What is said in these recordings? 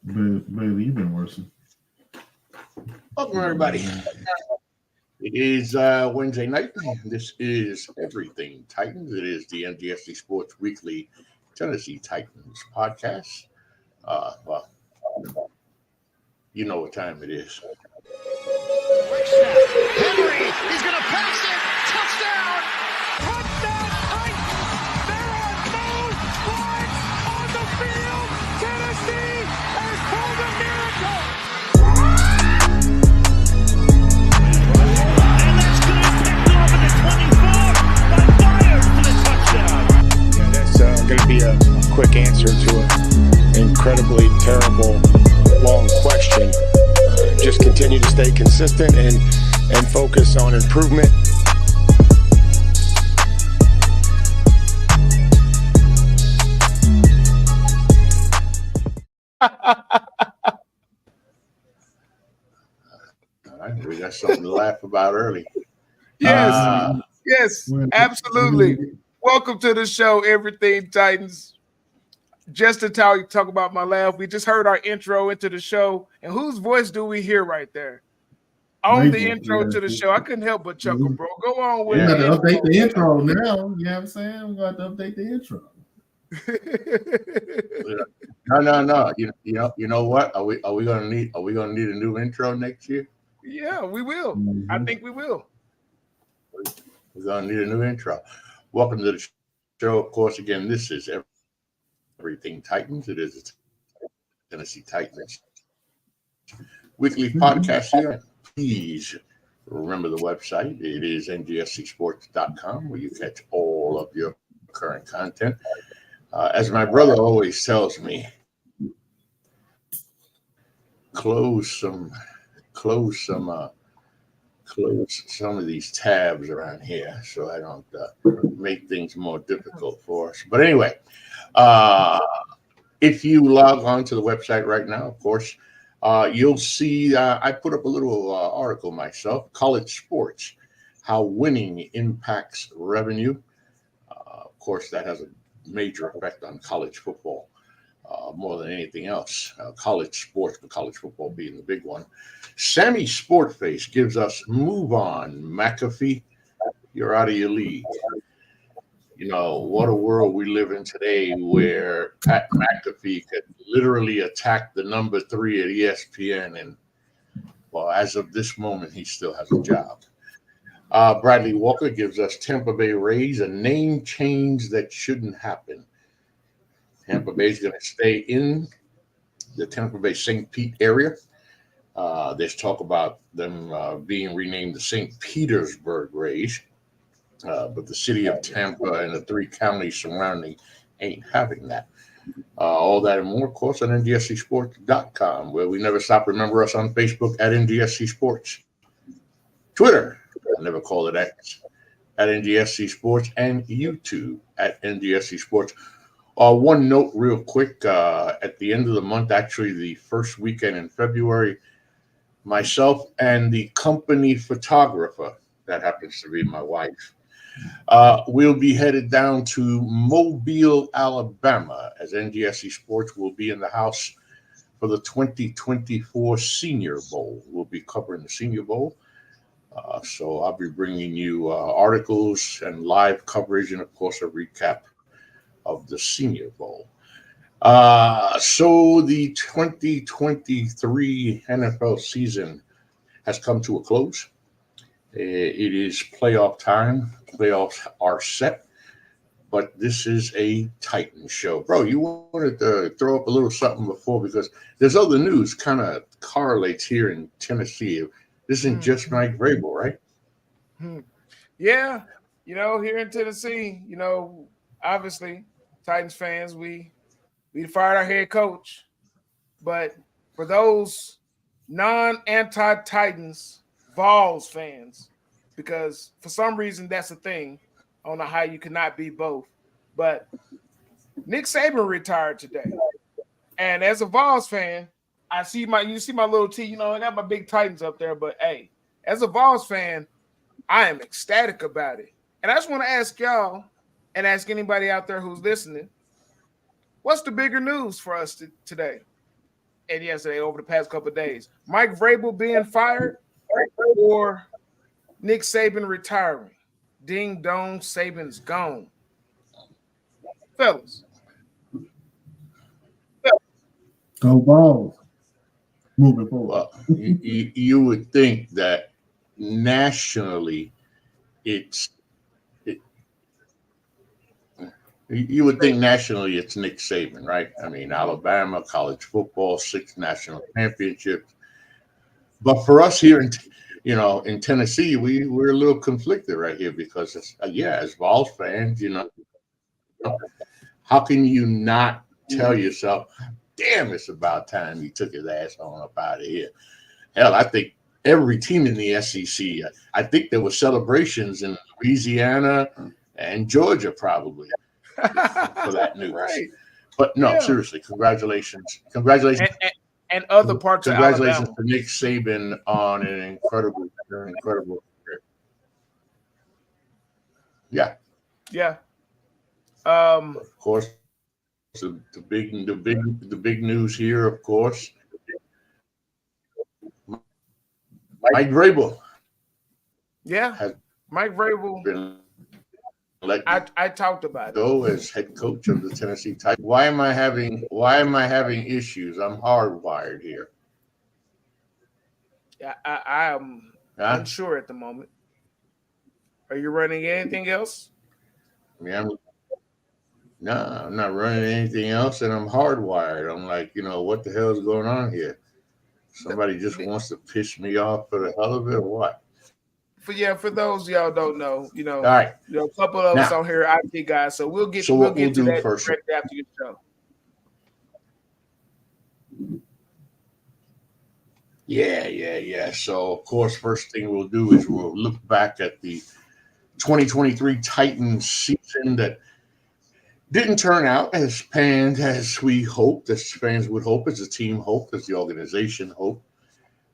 Bailey, you've been worse. Welcome, everybody. It is Wednesday night. This is Everything Titans. It is the NGSC Sports Weekly Tennessee Titans podcast. Well, you know what time it is. Quick snap. Henry, he's going to pass it. Touchdown! Touchdown Titans! There are no flags on the field. Tennessee has pulled a miracle. And that's going to pick off at the 24 by Myers for the touchdown. Yeah, that's going to be a quick answer to an incredibly terrible, long question. Just continue to stay consistent and focus on improvement. All right, we got something to laugh about early. Yes, absolutely. Welcome to the show, Everything Titans. Just to talk about my laugh, we just heard our intro into the show, and whose voice do we hear right there? On the intro to the show, I couldn't help but chuckle, bro. Go on with We got to it. update the intro now. You know what I'm saying? We got to update the intro. No. You know what? Are we gonna need a new intro next year? Yeah, we will. Mm-hmm. I think we will. We're gonna need a new intro. Welcome to the show. Of course, again, this is Everything Titans. It is Tennessee Titans weekly podcast here. Please remember the website. It is NGSCsports.com, where you catch all of your current content. As my brother always tells me, close some of these tabs around here so I don't make things more difficult for us. But anyway, if you log on to the website right now, of course, you'll see I put up a little article myself, College Sports, How Winning Impacts Revenue. Of course, that has a major effect on college football more than anything else. College sports, but college football being the big one. Sammy Sportface gives us Move On, McAfee. You're out of your league. You know, what a world we live in today where Pat McAfee could literally attack the number 3 at ESPN. And, well, as of this moment, he still has a job. Bradley Walker gives us Tampa Bay Rays, a name change that shouldn't happen. Tampa Bay is going to stay in the Tampa Bay St. Pete area. There's talk about them being renamed the St. Petersburg Rays. But the city of Tampa and the 3 counties surrounding ain't having that. All that and more, of course, on NGSCsports.com, where we never stop. Remember us on Facebook at NGSC Sports. Twitter, I never call it X, at NGSC Sports, and YouTube at NGSC Sports. One note real quick, at the end of the month, actually the first weekend in February, myself and the company photographer, that happens to be my wife, we'll be headed down to Mobile, Alabama, as NGSC Sports will be in the house for the 2024 Senior Bowl. We'll be covering the Senior Bowl. So I'll be bringing you articles and live coverage and, of course, a recap of the Senior Bowl. So the 2023 NFL season has come to a close. It is playoff time. Playoffs are set, but this is a Titan show. Bro, you wanted to throw up a little something before because there's other news kind of correlates here in Tennessee. This isn't just Mike Vrabel, right? Yeah, here in Tennessee, obviously Titans fans, we fired our head coach, but for those non-anti-Titans Vols fans, because for some reason that's a thing. I don't know how you cannot be both, but Nick Saban retired today, and as a Vols fan, you see my little T. I got my big Titans up there, but hey, as a Vols fan, I am ecstatic about it, and I just want to ask y'all, and ask anybody out there who's listening, what's the bigger news for us today? and yesterday over the past couple of days. Mike Vrabel being fired or Nick Saban retiring? Ding dong, Saban's gone. Fellas. Go Balls. Moving forward. Well, you would think that nationally, you would think nationally it's Nick Saban, right? I mean, Alabama, college football, 6 national championships. But for us here in Tennessee, we're a little conflicted right here because as Vols fans, how can you not tell yourself, damn, it's about time he took his ass on up out of here? Hell, I think every team in the SEC, I think there were celebrations in Louisiana and Georgia probably for that news. Right. But no, seriously, congratulations. And other parts of Alabama. Congratulations to Nick Saban on an incredible career. Yeah. Yeah. Of course, the big news here, of course. Mike Vrabel. Yeah. Mike Vrabel. Been I talked about it. Go as head coach of the Tennessee Titans. Why am I having issues? I'm hardwired here. Yeah, I am unsure at the moment. Are you running anything else? Yeah, I'm not running anything else, and I'm hardwired. I'm like, what the hell is going on here? Somebody just wants to piss me off for the hell of it, or what? For those y'all don't know, all right, a couple of us on here IT guys, so we'll get to that first directly after your show. Yeah. So of course, first thing we'll do is we'll look back at the 2023 Titans season that didn't turn out as planned as we hoped, as fans would hope, as the team hoped, as the organization hoped.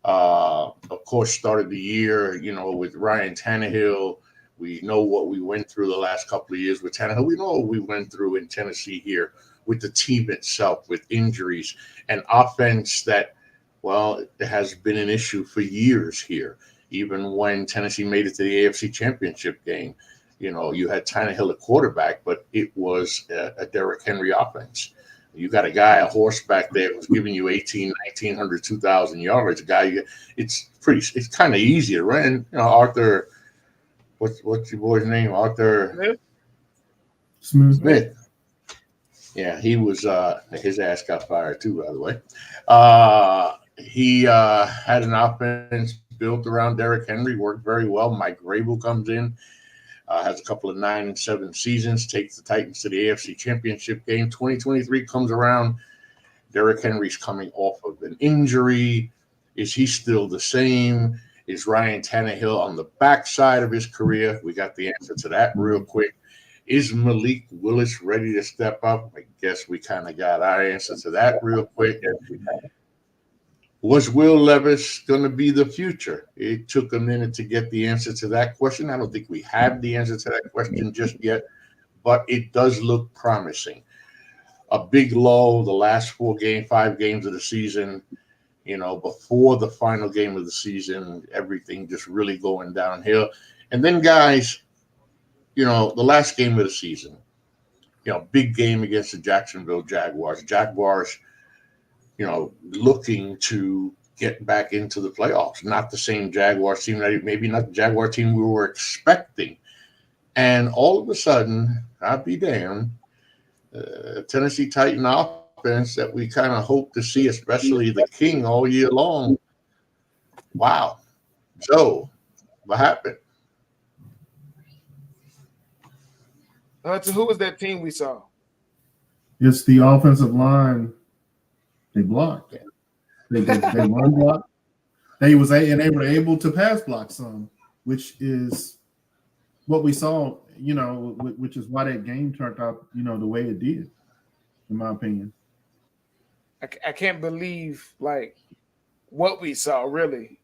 Of course, started the year, with Ryan Tannehill. We know what we went through the last couple of years with Tannehill. We know what we went through in Tennessee here with the team itself, with injuries and offense that, well, it has been an issue for years here. Even when Tennessee made it to the AFC Championship game, you had Tannehill at quarterback, but it was a Derrick Henry offense. You got a horseback there who's giving you 1,900, 2,000 yards. It's kind of easy to run. Arthur, what's your boy's name? Arthur Smith. Yeah, he was. His ass got fired too, by the way. He had an offense built around Derrick Henry, worked very well. Mike Vrabel comes in. Has a couple of 9-7 seasons, takes the Titans to the AFC Championship game. 2023 comes around. Derrick Henry's coming off of an injury. Is he still the same? Is Ryan Tannehill on the backside of his career? We got the answer to that real quick. Is Malik Willis ready to step up? I guess we kind of got our answer to that real quick. Was Will Levis going to be the future? It took a minute to get the answer to that question. I don't think we have the answer to that question just yet, but it does look promising. A big lull the last 5 games of the season, before the final game of the season, everything just really going downhill. And then, guys, the last game of the season, big game against the Jacksonville Jaguars. Jaguars, looking to get back into the playoffs. Not the same Jaguar team, maybe not the Jaguar team we were expecting. And all of a sudden, I'll be damned, Tennessee Titan offense that we kind of hope to see, especially the King all year long. Wow. So, what happened? So who was that team we saw? It's the offensive line. They blocked. They run block. They were able to pass block some, which is what we saw, which is why that game turned out, the way it did, in my opinion. I can't believe what we saw, really.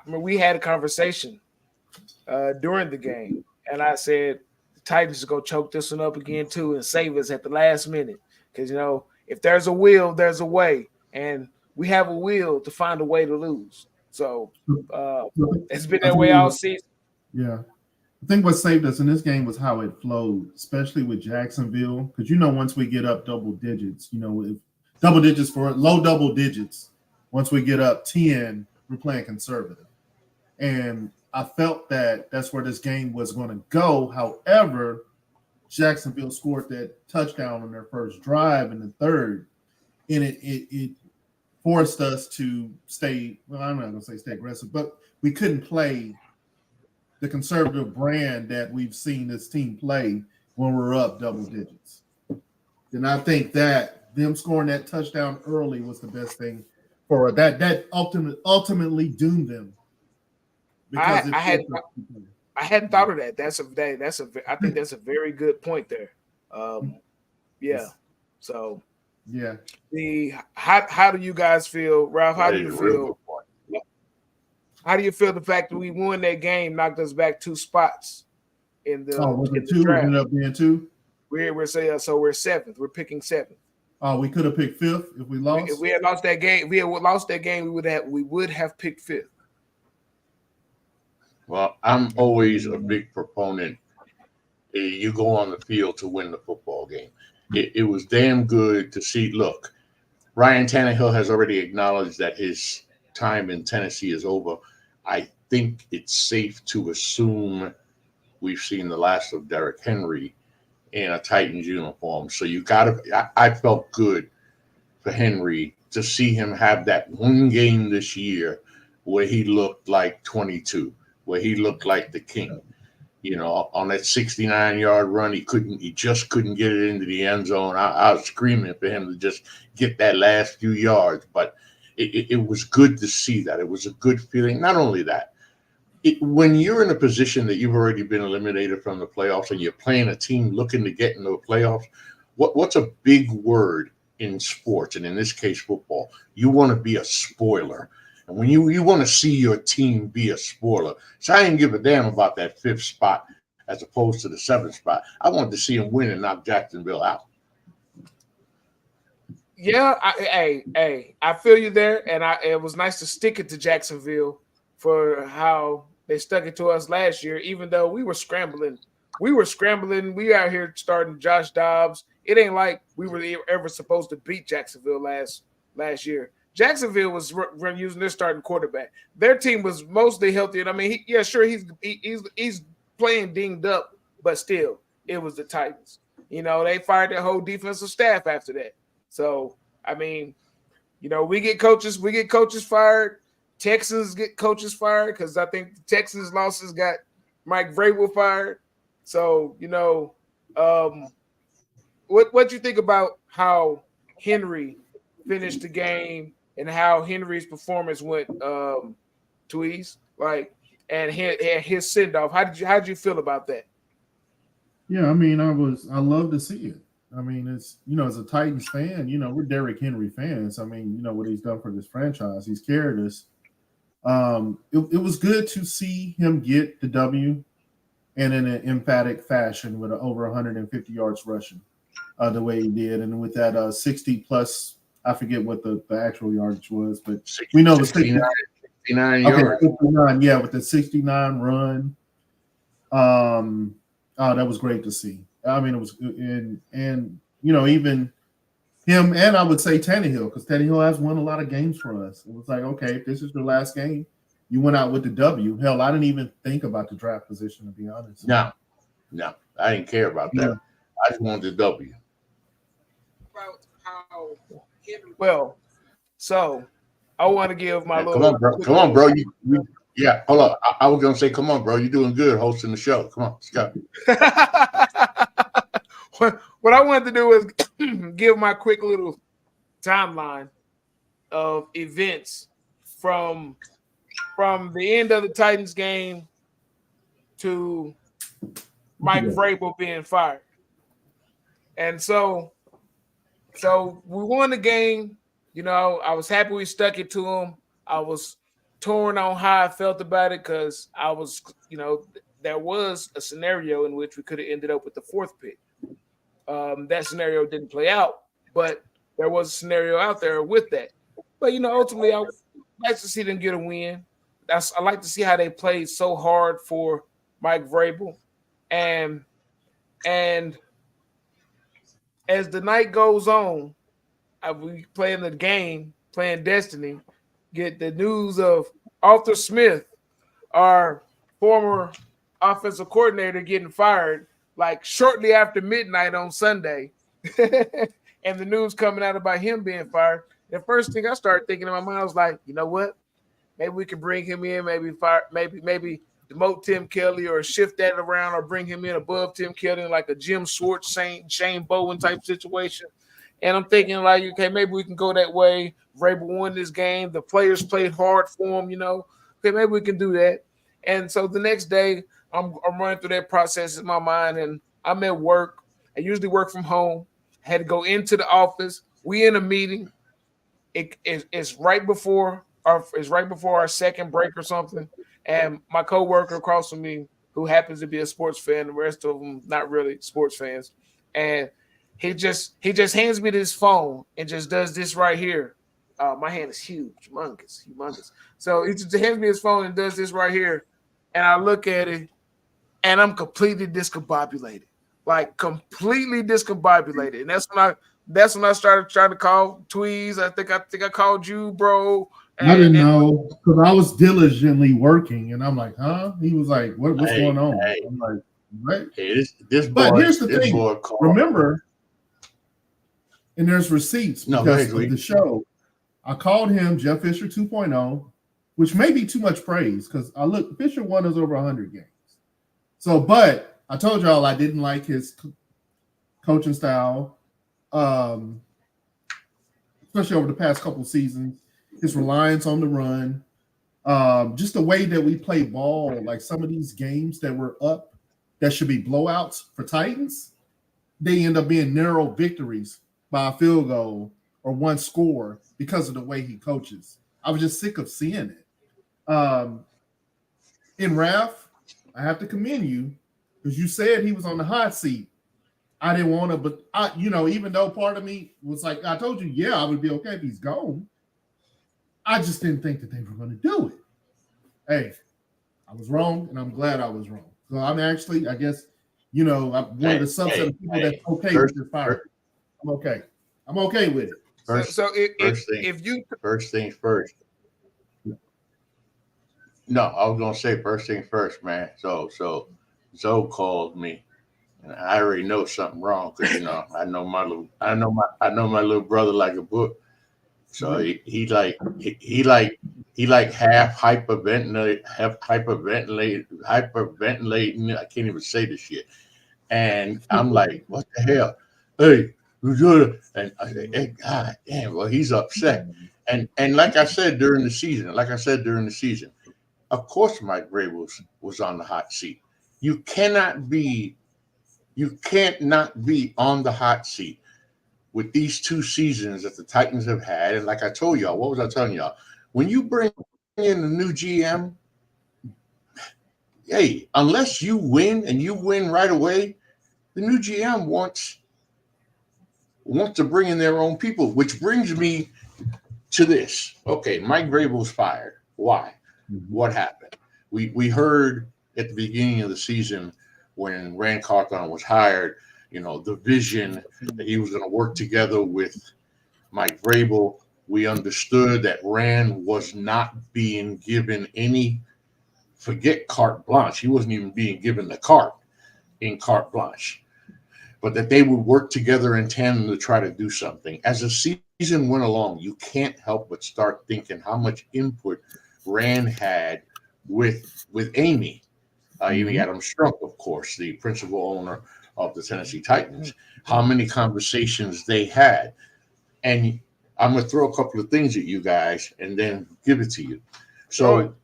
We had a conversation during the game, and I said the Titans are going to choke this one up again too and save us at the last minute because if there's a will, there's a way. And we have a will to find a way to lose. So it's been that way all season. Yeah. I think what saved us in this game was how it flowed, especially with Jacksonville. Because, once we get up double digits, if double digits for low double digits, once we get up 10, we're playing conservative. And I felt that that's where this game was going to go. However, Jacksonville scored that touchdown on their first drive in the third. And it forced us to stay, well, I'm not going to say stay aggressive, but we couldn't play the conservative brand that we've seen this team play when we're up double digits. And I think that them scoring that touchdown early was the best thing for that. That ultimately doomed them. I hadn't thought of that. I think that's a very good point there. Yeah. So yeah. How do you guys feel, Ralph? How do you feel? How do you feel the fact that we won that game, knocked us back 2 spots in the was in it the 2? draft? Ended up being 2. We're saying so we're 7th. We're picking 7th. Oh, we could have picked 5th if we lost. If we had lost that game, we would have picked 5th. Well, I'm always a big proponent. You go on the field to win the football game. It was damn good to see. Look, Ryan Tannehill has already acknowledged that his time in Tennessee is over. I think it's safe to assume we've seen the last of Derrick Henry in a Titans uniform. So I felt good for Henry to see him have that one game this year where he looked like 22, where he looked like the king. On that 69-yard run, he just couldn't get it into the end zone. I was screaming for him to just get that last few yards, but it was good to see that. It was a good feeling. Not only that, when you're in a position that you've already been eliminated from the playoffs and you're playing a team looking to get into the playoffs, what's a big word in sports, and in this case football? You want to be a spoiler. And when you want to see your team be a spoiler. So I didn't give a damn about that 5th spot as opposed to the 7th spot. I wanted to see him win and knock Jacksonville out. Yeah, I feel you there, and it was nice to stick it to Jacksonville for how they stuck it to us last year, even though we were scrambling. We out here starting Josh Dobbs. It ain't like we were ever supposed to beat Jacksonville last year. Jacksonville was using their starting quarterback. Their team was mostly healthy, and I mean, he's playing dinged up, but still, it was the Titans. They fired their whole defensive staff after that. So, I mean, we get coaches fired. Texans get coaches fired because I think the Texans losses got Mike Vrabel fired. So, what you think about how Henry finished the game and how Henry's performance went, Tweez, and his send off? How did you feel about that? Yeah, I mean, I love to see it. I mean, it's as a Titans fan, we're Derrick Henry fans. I mean, what he's done for this franchise. He's carried us. It was good to see him get the W, and in an emphatic fashion with over 150 yards rushing, the way he did, and with that 60 plus. I forget what the actual yardage was, but we know the 69 yards. 69, yeah, with the 69 run. That was great to see. I mean, it was good, and even him, and I would say Tannehill, because Tannehill has won a lot of games for us. It was like, okay, if this is your last game, you went out with the W. Hell, I didn't even think about the draft position, to be honest. No, I didn't care about that. Yeah. I just wanted the W. Well, so I want to give my little. Come on, bro. Yeah, hold on. I was gonna say, come on, bro. You're doing good hosting the show. Come on, let's go. What I wanted to do is give my quick little timeline of events from the end of the Titans game to Mike Vrabel being fired. And so we won the game. I was happy we stuck it to him. I was torn on how I felt about it because I was, there was a scenario in which we could have ended up with the 4th pick. That scenario didn't play out, but there was a scenario out there with that. But ultimately, I like to see them get a win. I like to see how they played so hard for Mike Vrabel, and as the night goes on, we playing the game, playing Destiny, get the news of Arthur Smith, our former offensive coordinator, getting fired like shortly after midnight on Sunday, and the news coming out about him being fired. The first thing I started thinking in my mind was like, you know what? Maybe we can bring him in, maybe demote Tim Kelly or shift that around or bring him in above Tim Kelly like a Jim Schwartz, Shane Bowen type situation. And I'm thinking like, okay, maybe we can go that way. Vrabel won this game. The players played hard for him, Okay, maybe we can do that. And so the next day, I'm running through that process in my mind, and I'm at work. I usually work from home. I had to go into the office. We in a meeting. It's right before our second break or something. And my coworker across from me, who happens to be a sports fan, the rest of them not really sports fans, and he just hands me this phone and just does this right here. My hand is huge, humongous. So he just hands me his phone and does this right here, and I look at it, and I'm completely discombobulated, like completely discombobulated. And that's when I started trying to call Tweez. I think I called you, bro. I didn't know because I was diligently working, and I'm like, huh? He was like, what's going on? I'm like, right. Hey, but here's the thing. Remember, and there's receipts because of the show. I called him Jeff Fisher 2.0, which may be too much praise because Fisher won us over 100 games. So, but I told y'all I didn't like his coaching style, especially over the past couple of seasons. His reliance on the run, just the way that we play ball, like some of these games that were up that should be blowouts for Titans, they end up being narrow victories by a field goal or one score because of the way he coaches. I was just sick of seeing it. In Raf, I have to commend you because you said he was on the hot seat. I didn't want to, but even though part of me was like, I told you, yeah, I would be okay if he's gone. I just didn't think that they were going to do it. Hey, I was wrong, and I'm glad I was wrong. So I'm actually, I guess, I'm one of the subset of people that's okay with the fire. I'm okay. I'm okay with it. First things first. No, I was gonna say first thing first, man. So Zoe called me, and I already know something wrong because I know my little brother like a book. So he like half hyperventilating. I can't even say this shit. And I'm like, what the hell? Hey, and I say, hey, God damn, well, he's upset. And like I said during the season, of course Mike Vrabel was on the hot seat. You can't not be on the hot seat with these two seasons that the Titans have had. And like I told y'all, what was I telling y'all? When you bring in a new GM, hey, unless you win and you win right away, the new GM wants to bring in their own people, which brings me to this. Okay, Mike Vrabel's fired. Why? What happened? We heard at the beginning of the season when Rand Carthon was hired, the vision that he was going to work together with Mike Vrabel. We understood that Rand was not being given forget carte blanche. He wasn't even being given the carte blanche, but that they would work together in tandem to try to do something. As the season went along, you can't help but start thinking how much input Rand had with Amy. Amy Adams Strunk, of course, the principal owner of the Tennessee Titans, how many conversations they had. And I'm going to throw a couple of things at you guys and then give it to you. So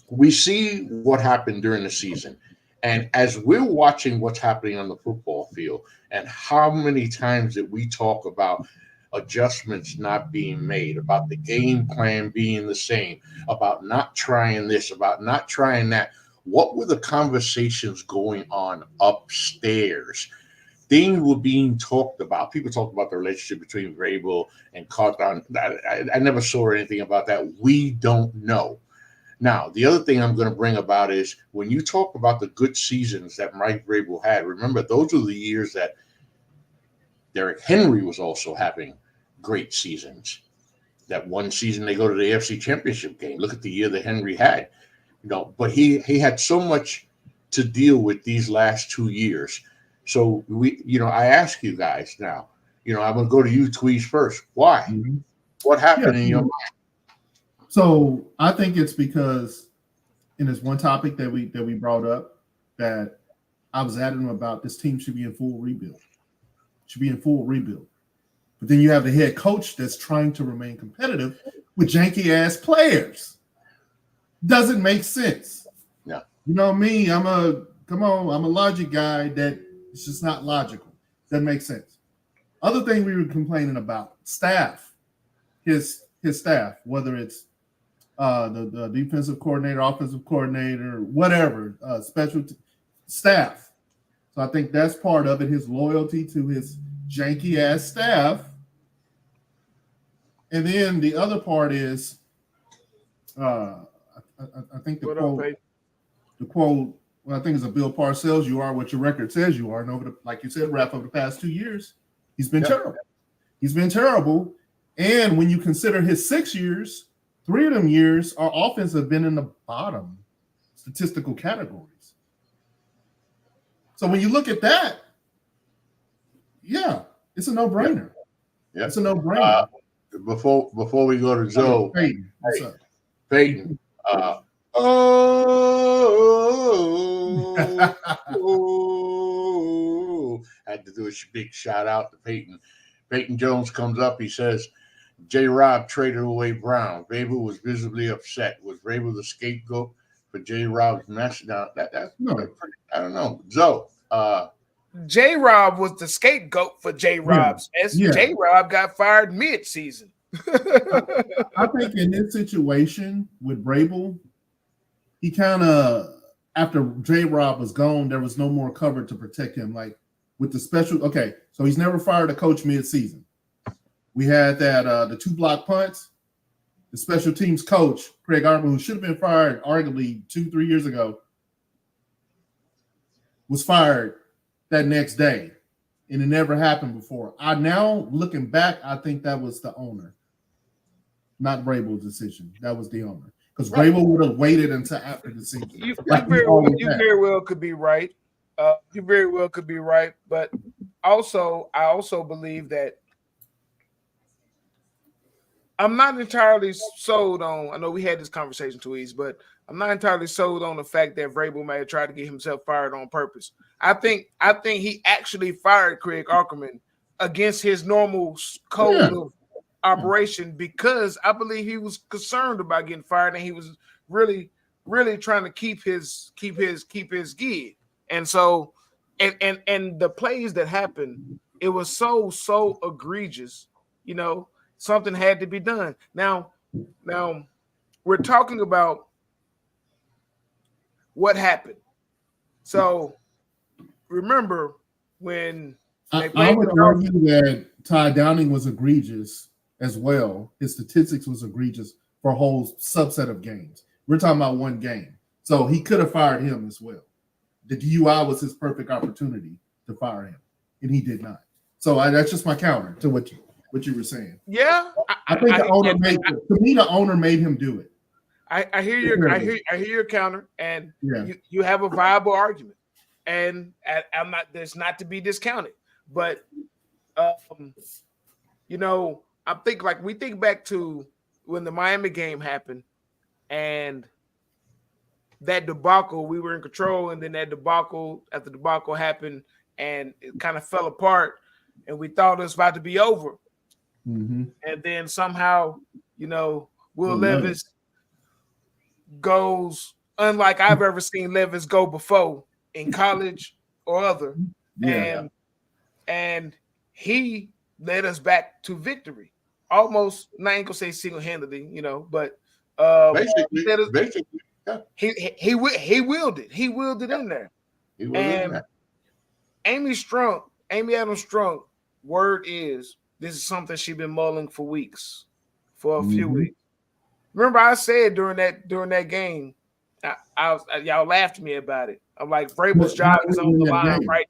we see what happened during the season. And as we're watching what's happening on the football field and how many times that we talk about adjustments not being made, about the game plan being the same, about not trying this, about not trying that, what were the conversations going on upstairs things were being talked about. People talked about the relationship between Vrabel and Carthon. I never saw anything about that. We don't know. Now, the other thing I'm going to bring about is when you talk about the good seasons that Mike Vrabel had, remember, those are the years that Derrick Henry was also having great seasons. That one season they go to the AFC Championship game. Look at the year that Henry had. But he had so much to deal with these last 2 years. So I ask you guys now, I'm going to go to you, Tweez, first. Why? Mm-hmm. What happened in your mind? So I think it's because in this one topic that we brought up, that I was adamant about, this team should be in full rebuild. But then you have the head coach that's trying to remain competitive with janky ass players. Doesn't make sense. Yeah. You know me, I'm a logic guy that it's just not logical. Doesn't make sense. Other thing we were complaining about, staff, his staff, whether it's the defensive coordinator, offensive coordinator, whatever, special staff. So I think that's part of it, his loyalty to his janky ass staff. And then the other part is, I think the quote, well, I think it's a Bill Parcells, you are what your record says you are. And like you said, Raph, over the past 2 years, he's been terrible. He's been terrible. And when you consider his 6 years, 3 of them years, our offense have been in the bottom statistical categories. So when you look at that, yeah, it's a no-brainer. Yeah. It's a no-brainer. Before we go to Joe, Peyton, what's up? Peyton, had to do a big shout out to Peyton. Peyton Jones comes up. He says, J-Rob traded away Brown. Vrabel was visibly upset. Was Vrabel the scapegoat for J-Rob's mess? Now, that's pretty, I don't know. Zoe. J-Rob was the scapegoat for J-Rob's. J-Rob got fired mid-season. I think in this situation with Vrabel, he kind of, after J-Rob was gone, there was no more cover to protect him. Like with the special, okay, so he's never fired a coach mid-season. We had that the 2 block punts. The special teams coach, Craig Armour, who should have been fired arguably 2-3 years ago, was fired that next day. And it never happened before. Looking back, I think that was the owner. Not Vrabel's decision. That was the owner. Because Vrabel would have waited until after the season. You very well could be right. You very well could be right. But I also believe that I'm not entirely sold on, I know we had this conversation, Tweez, but I'm not entirely sold on the fact that Vrabel may have tried to get himself fired on purpose. I think he actually fired Craig Ackerman against his normal code of operation because I believe he was concerned about getting fired and he was really, really trying to keep his gig. And so, and the plays that happened, it was so egregious, something had to be done. Now we're talking about what happened. So remember when I would argue that Ty Downing was egregious as well. His statistics was egregious for a whole subset of games. We're talking about one game. So he could have fired him as well. The DUI was his perfect opportunity to fire him, and he did not. So that's just my counter to what you were saying. Yeah, I think the owner made him do it. I hear your counter, and you have a viable argument, and I'm not. There's not to be discounted, but I think we think back to when the Miami game happened, and that debacle. We were in control, and then that debacle happened, and it kind of fell apart, and we thought it was about to be over. Mm-hmm. And then somehow, Will Levis goes, unlike I've ever seen Levis go before in college or other. Yeah. And he led us back to victory. Almost, I ain't gonna say single-handedly, but basically, yeah. He willed it. He willed it in there. He willed it in there. Amy Strunk Amy Adams Strunk, word is this is something she's been mulling for weeks, for a few weeks. Remember, I said during that game, y'all laughed at me about it. I'm like, Vrabel's job is on the line, right?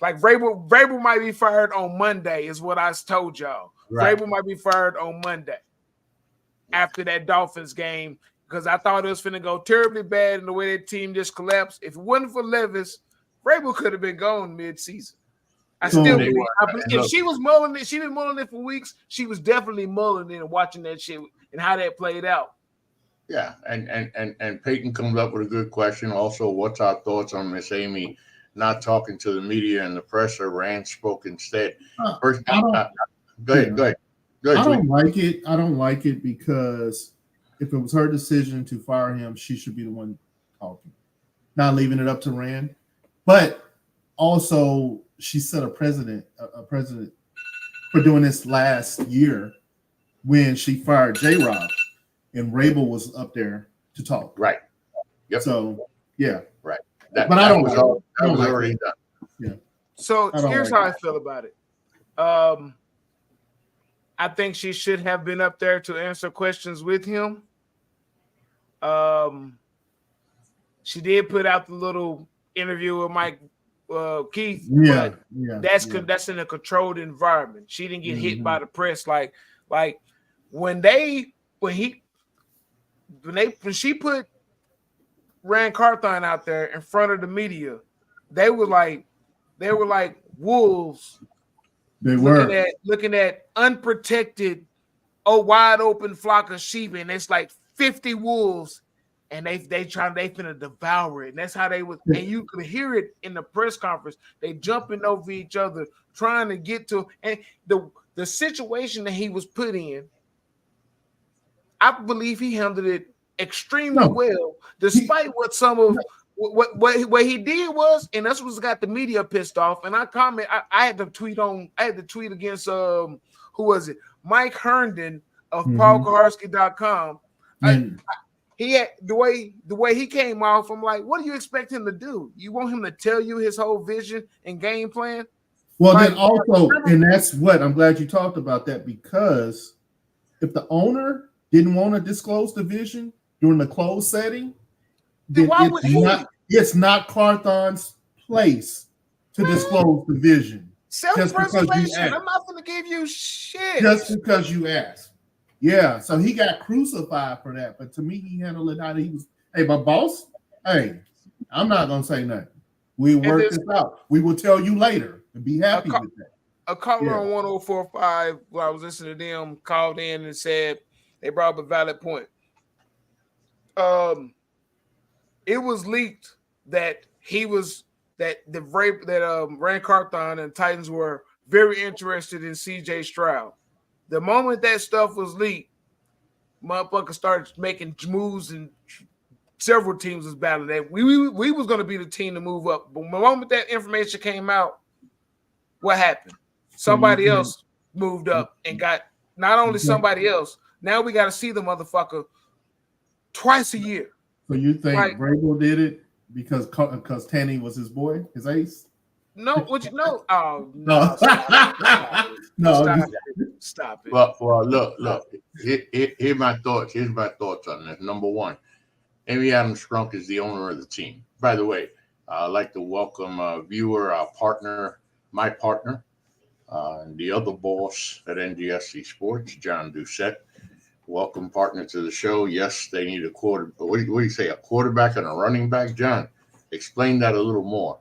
Like Vrabel might be fired on Monday, is what I told y'all. Right. Vrabel might be fired on Monday after that Dolphins game, because I thought it was finna go terribly bad in the way that team just collapsed. If it wasn't for Levis, Vrabel could have been gone mid-season. If she was mulling it, she's been mulling it for weeks. She was definitely mulling it and watching that shit and how that played out. Yeah, and Peyton comes up with a good question. Also, what's our thoughts on Miss Amy not talking to the media and the press? Or Rand spoke instead. First, go ahead. I don't like it. I don't like it because if it was her decision to fire him, she should be the one talking, not leaving it up to Rand. But also, she set a precedent for doing this last year when she fired J-Rob and Vrabel was up there to talk. Right. Yep. So, yeah. Right. That was already done. Yeah. So here's how I feel about it. I think she should have been up there to answer questions with him. She did put out the little interview with Mike Keith, but that's in a controlled environment. She didn't get hit by the press like when she put Rand Carthon out there in front of the media, they were like wolves. They were looking at unprotected, wide open flock of sheep, and it's like 50 wolves, and they finna devour it. And that's how they was, and you could hear it in the press conference. They jumping over each other, trying to get to, and the situation that he was put in, I believe he handled it extremely well, despite what some of what he did was, and that's what's got the media pissed off. And I had to tweet against who was it? Mike Herndon of PaulKaharski.com. He had the way he came off. I'm like, what do you expect him to do? You want him to tell you his whole vision and game plan? Well, then also, and that's what I'm glad you talked about that, because if the owner didn't want to disclose the vision during the closed setting, then it's not Carthon's place to disclose the vision. Self-preservation. I'm not going to give you shit. Just because you asked. Yeah, so he got crucified for that. But to me, he handled it how he was. Hey, my boss, hey, I'm not going to say nothing. We'll work this out. We will tell you later and be happy with that. A caller on 1045, while I was listening to them, called in and said they brought up a valid point. It was leaked that Rand Carthon and Titans were very interested in CJ Stroud. The moment that stuff was leaked, motherfuckers started making moves, and several teams was battling that. We was going to be the team to move up. But the moment that information came out, what happened? Somebody else moved up and got not only somebody else, now we got to see the motherfucker twice a year. So you think Vrabel did it because Tanny was his boy, his ace? No, what you know? Oh no! Stop it. Well, look. Here's my thoughts. Here's my thoughts on this. Number one, Amy Adams Strunk is the owner of the team. By the way, I'd like to welcome a viewer, our partner, my partner, and the other boss at NGSC Sports, John Doucette. Welcome, partner, to the show. Yes, they need a quarter. What do you say? A quarterback and a running back? John, explain that a little more.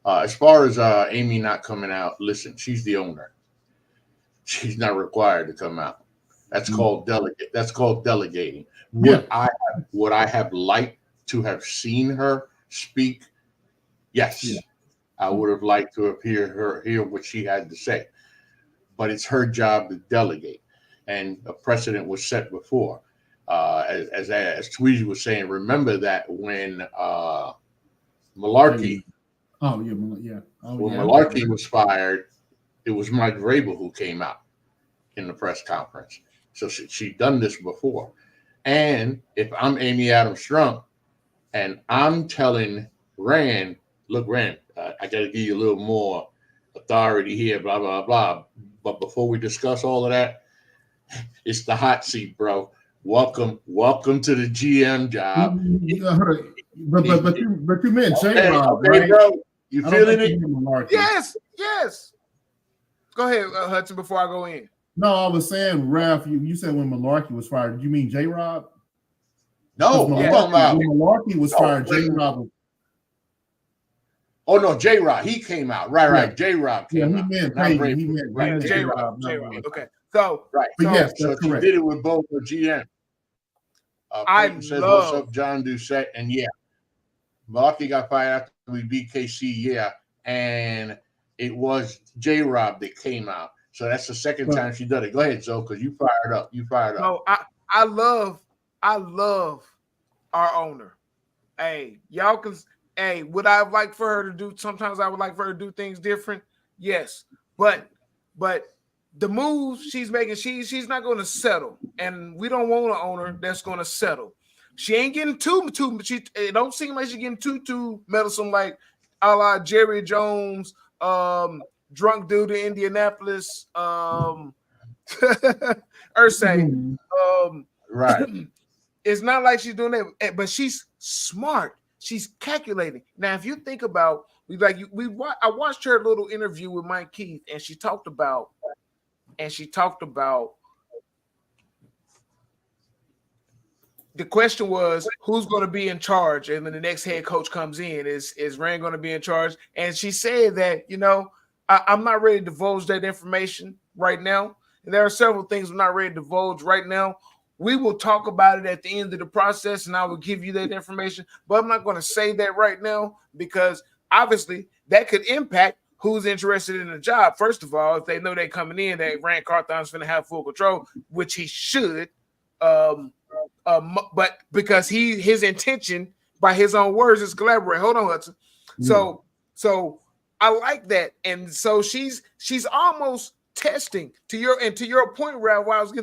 As far as Amy not coming out, listen, she's the owner. She's not required to come out. That's called delegate. That's called delegating. Yeah. What I have liked to have seen her speak, yes, I would have liked to have hear what she had to say. But it's her job to delegate, and a precedent was set before. As Tweedy was saying, remember that when Malarkey. Malarkey was fired, it was Mike Vrabel who came out in the press conference. So she'd done this before. And if I'm Amy Adams Strunk and I'm telling Rand, look, Rand, I got to give you a little more authority here, blah, blah, blah. But before we discuss all of that, it's the hot seat, bro. Welcome to the GM job. But you meant J-Rob, okay, right? bro. You feeling it? Yes. Go ahead, Hudson, before I go in. No, I was saying, Ralph, you said when Malarkey was fired. Did you mean J-Rob? No, When Malarkey was fired, J-Rob. Oh no, J-Rob, he came out. Right. J-Rob came out. He meant J-Rob. Okay. So right. But yes, so that's you correct. did it with both the GM. Peyton says, "What's up, John Doucette?" And yeah, Malarkey got fired after we beat KC. Yeah, and it was J-Rob that came out. So that's the second time she did it. Go ahead, Zoe, because you fired up. No, I love our owner. Hey, y'all can. Hey, would I have liked for her to do? Sometimes I would like for her to do things different. Yes, but the moves she's making, she's not going to settle, and we don't want an owner that's going to settle. She ain't getting too. It don't seem like she's getting too meddlesome, like a la Jerry Jones, drunk dude in Indianapolis, Ursay. Right. It's not like she's doing that, but she's smart. She's calculating. Now, if you think about, I watched her little interview with Mike Keith, and she talked about the question was who's going to be in charge, and then the next head coach comes in. Is Rand going to be in charge? And she said that I'm not ready to divulge that information right now. And there are several things I'm not ready to divulge right now. We will talk about it at the end of the process, and I will give you that information. But I'm not going to say that right now because obviously that could impact who's interested in the job. First of all, if they know they're coming in, that Rand Carthon's going to have full control, which he should. But because his intention, by his own words, is collaborate. Hold on, Hudson. So I like that, and so she's almost testing to your point, Ralph. Where I was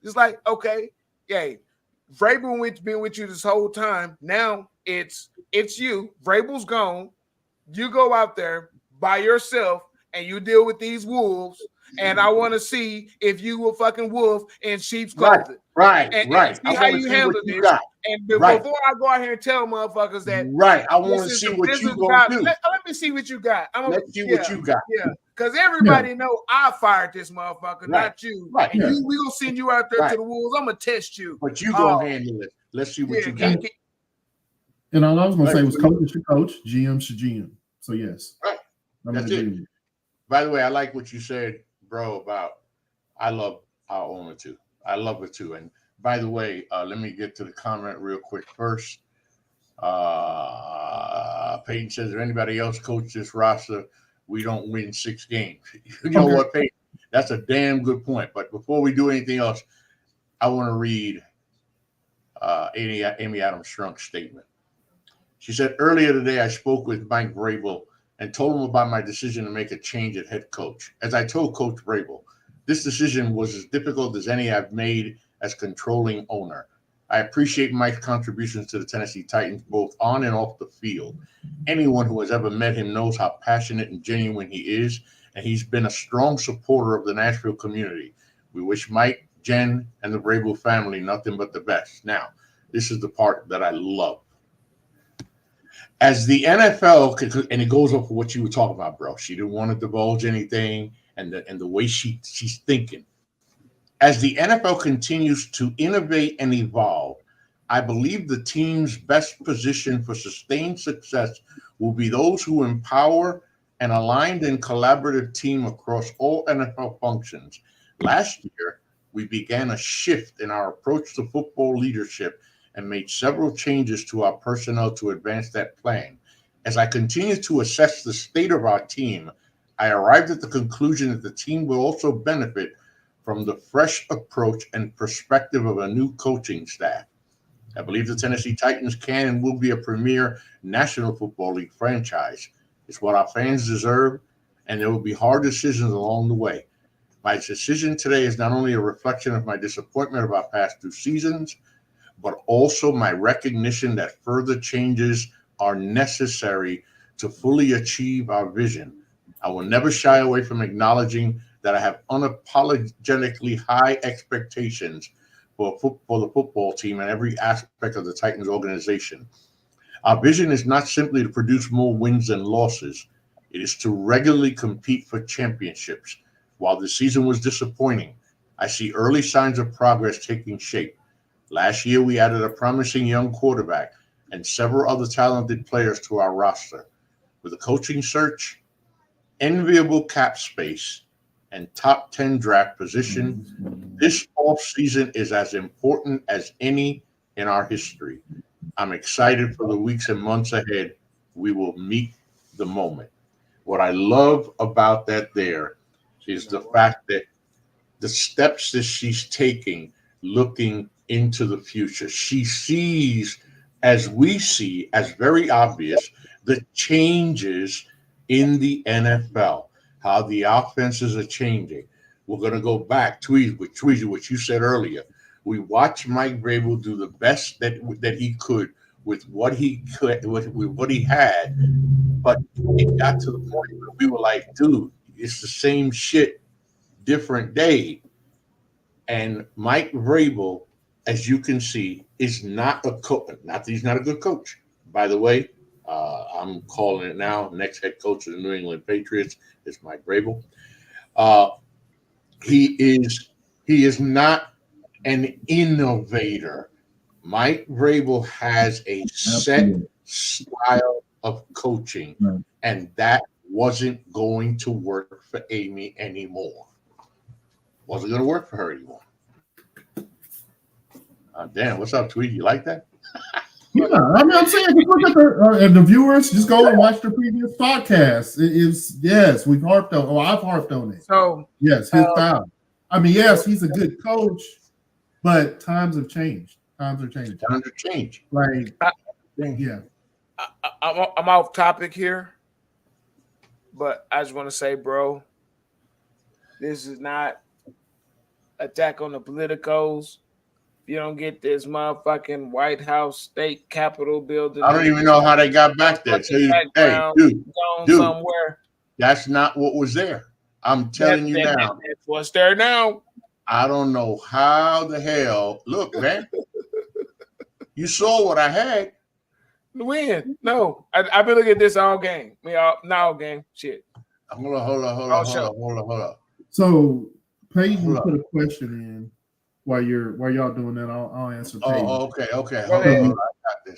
it's like, okay, yeah, Vrabel been with you this whole time. Now it's you. Vrabel's gone. You go out there by yourself and you deal with these wolves. And I want to see if you will fucking wolf in sheep's clothing. Right. And see how you handle this. And before I go out here and tell motherfuckers that, I want to see what you gonna do. Let me see what you got. Let's see what you got. Yeah, because everybody know I fired this motherfucker, not you. Right. And we gonna send you out there to the wolves. I'm gonna test you. But you gonna handle it. Let's see what you got. And all I was gonna say was coach should coach, GM should GM. So yes. Right. That's it. By the way, I like what you said, bro, about I love our owner too. I love it too. And by the way, let me get to the comment real quick first. Peyton says, if anybody else coach this roster, we don't win 6 games. You know what, Peyton? That's a damn good point. But before we do anything else, I want to read Amy Adams Strunk's statement. She said, earlier today, I spoke with Mike Vrabel and told him about my decision to make a change at head coach. As I told Coach Vrabel, this decision was as difficult as any I've made as controlling owner. I appreciate Mike's contributions to the Tennessee Titans, both on and off the field. Anyone who has ever met him knows how passionate and genuine he is, and he's been a strong supporter of the Nashville community. We wish Mike, Jen, and the Vrabel family nothing but the best. Now, this is the part that I love. As the NFL, and it goes off of what you were talking about, bro. She didn't want to divulge anything, and the way she's thinking. As the NFL continues to innovate and evolve, I believe the team's best position for sustained success will be those who empower an aligned and collaborative team across all NFL functions. Last year, we began a shift in our approach to football leadership and made several changes to our personnel to advance that plan. As I continue to assess the state of our team, I arrived at the conclusion that the team will also benefit from the fresh approach and perspective of a new coaching staff. I believe the Tennessee Titans can and will be a premier National Football League franchise. It's what our fans deserve, and there will be hard decisions along the way. My decision today is not only a reflection of my disappointment of our past 2 seasons, but also my recognition that further changes are necessary to fully achieve our vision. I will never shy away from acknowledging that I have unapologetically high expectations for the football team and every aspect of the Titans organization. Our vision is not simply to produce more wins and losses. It is to regularly compete for championships. While the season was disappointing, I see early signs of progress taking shape. Last year, we added a promising young quarterback and several other talented players to our roster. With a coaching search, enviable cap space, and top 10 draft position, this offseason is as important as any in our history. I'm excited for the weeks and months ahead. We will meet the moment. What I love about that there is the fact that the steps that she's taking, looking into the future, she sees, as we see, as very obvious, the changes in the NFL, how the offenses are changing. We're going to go back, Tweezy, what you said earlier. We watched Mike Vrabel do the best that he could with what he could, with what he had, but it got to the point where we were like, dude, it's the same shit, different day. And Mike Vrabel, as you can see, is not a coach. Not that he's not a good coach. By the way, I'm calling it now. Next head coach of the New England Patriots is Mike Vrabel. He is not an innovator. Mike Vrabel has a set style of coaching, and that wasn't going to work for Amy anymore. Wasn't going to work for her anymore. Damn, what's up, Tweet? You like that? Yeah, I mean, I'm saying, just look at the viewers, just go and watch the previous podcast. It is, yes, we've harped on. Oh, I've harped on it. So yes, his style. I mean, yes, he's a good coach, but times have changed. Times are changing. Times have changed. Like, yeah. I'm off topic here, but I just want to say, bro, this is not attack on the politicos. You don't get this motherfucking White House State Capitol building. I don't even know how they got back there. So hey, dude, somewhere. That's not what was there. I'm telling you now. That's what's there now. I don't know how the hell. Look, man. You saw what I had. Win. No. I've been looking at this all game. All game. Shit. Hold on. So Peyton put a question in while y'all doing that. I'll answer Peyton. Okay. Hold on.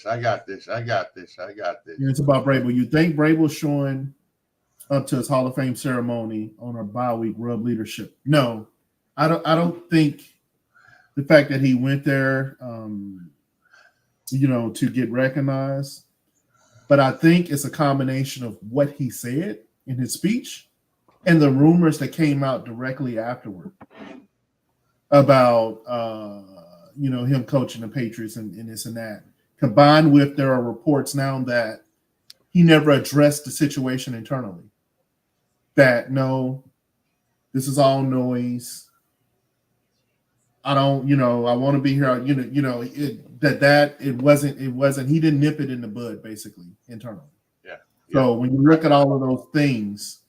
I got this. And it's about Vrabel. You think Vrabel's showing up to his Hall of Fame ceremony on our bye week rub leadership? No, I don't think the fact that he went there, to get recognized, but I think it's a combination of what he said in his speech and the rumors that came out directly afterward about him coaching the Patriots and this and that, combined with there are reports now that he never addressed the situation internally. That no, this is all noise. I don't, I want to be here. It wasn't. He didn't nip it in the bud, basically, internally. Yeah. So when you look at all of those things,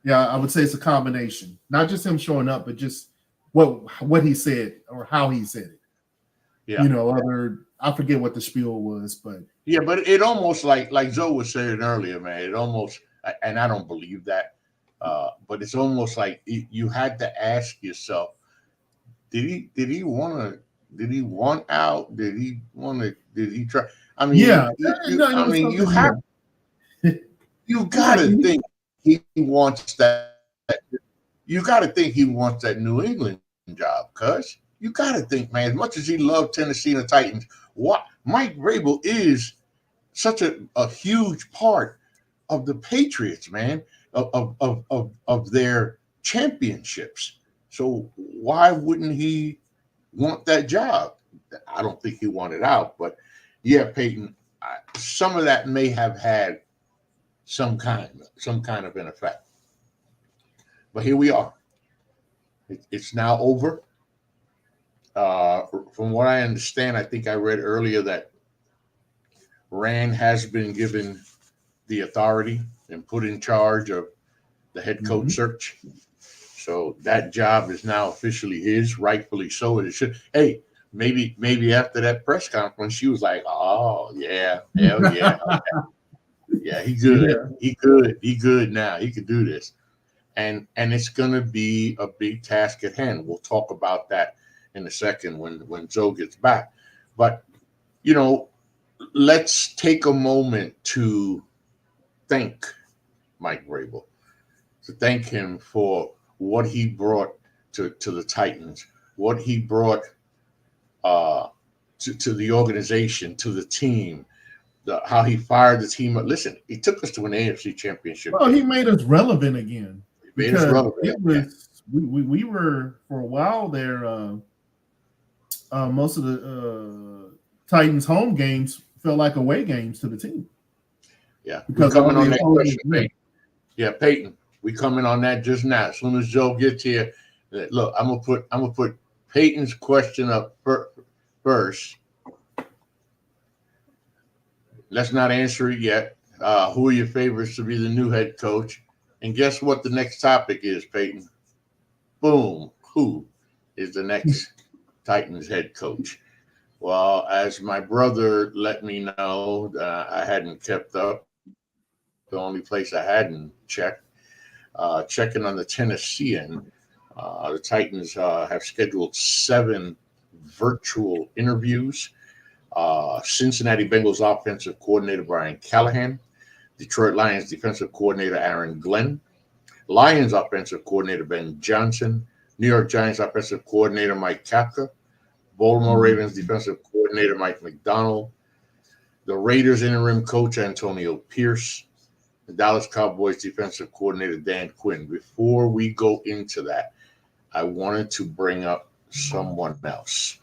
yeah, I would say it's a combination, not just him showing up, but just what he said or how he said it. Yeah. I forget what the spiel was, but yeah, but it almost like Zoe was saying earlier, man. It almost, and I don't believe that, but it's almost like you had to ask yourself, did he want out? Did he try? I mean, yeah. You got to think he wants that. You got to think he wants that New England job, cuz you got to think, man. As much as he loved Tennessee and the Titans, what Mike Vrabel is such a huge part of the Patriots, man, of their championships. So why wouldn't he want that job? I don't think he wanted out, but yeah, Peyton, some of that may have had some kind of an effect. But here we are. It's now over. From what I understand, I think I read earlier that Rand has been given the authority and put in charge of the head coach search. So that job is now officially his, rightfully so. It should. Hey, maybe after that press conference, she was like, "Oh yeah, hell yeah, okay. Yeah, he good, he good now. He could do this." And it's gonna be a big task at hand. We'll talk about that in a second when Joe gets back. But let's take a moment to thank Mike Vrabel, to thank him for what he brought to the Titans, what he brought to the organization, to the team, how he fired the team up. Listen, he took us to an AFC championship. Well, he made us relevant again. He made us relevant. It was, we were, for a while there, most of the Titans home games felt like away games to the team. Yeah, because coming on that question, Peyton. Yeah, Peyton, we coming on that just now. As soon as Joe gets here, look, I'm gonna put Peyton's question up first. Let's not answer it yet. Who are your favorites to be the new head coach? And guess what the next topic is, Peyton? Boom. Who is the next Titans head coach? Well, as my brother let me know, I hadn't kept up. The only place I hadn't checked. Checking on the Tennessean, the Titans have scheduled 7 virtual interviews. Cincinnati Bengals offensive coordinator Brian Callahan, Detroit Lions defensive coordinator Aaron Glenn, Lions offensive coordinator Ben Johnson, New York Giants offensive coordinator Mike Kafka, Baltimore Ravens defensive coordinator Mike McDonald, the Raiders interim coach Antonio Pierce, the Dallas Cowboys defensive coordinator Dan Quinn. Before we go into that, I wanted to bring up someone else.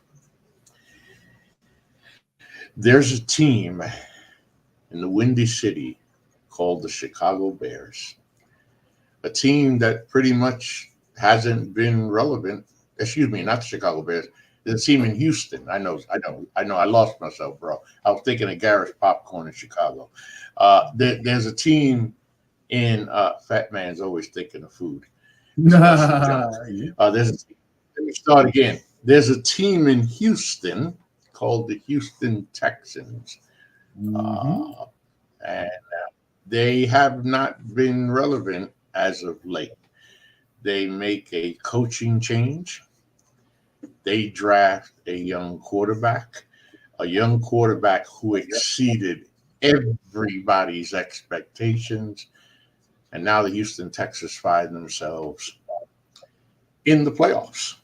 There's a team in the Windy City called the Chicago Bears, a team that pretty much hasn't been relevant. Excuse me, not the Chicago Bears. There's a team in Houston. I know. I lost myself, bro. I was thinking of Garrett's Popcorn in Chicago. There's a team in Fat Man's always thinking of food. Let me start again. There's a team in Houston called the Houston Texans. And they have not been relevant as of late. They make a coaching change. They draft a young quarterback who exceeded everybody's expectations. And now the Houston Texans find themselves in the playoffs.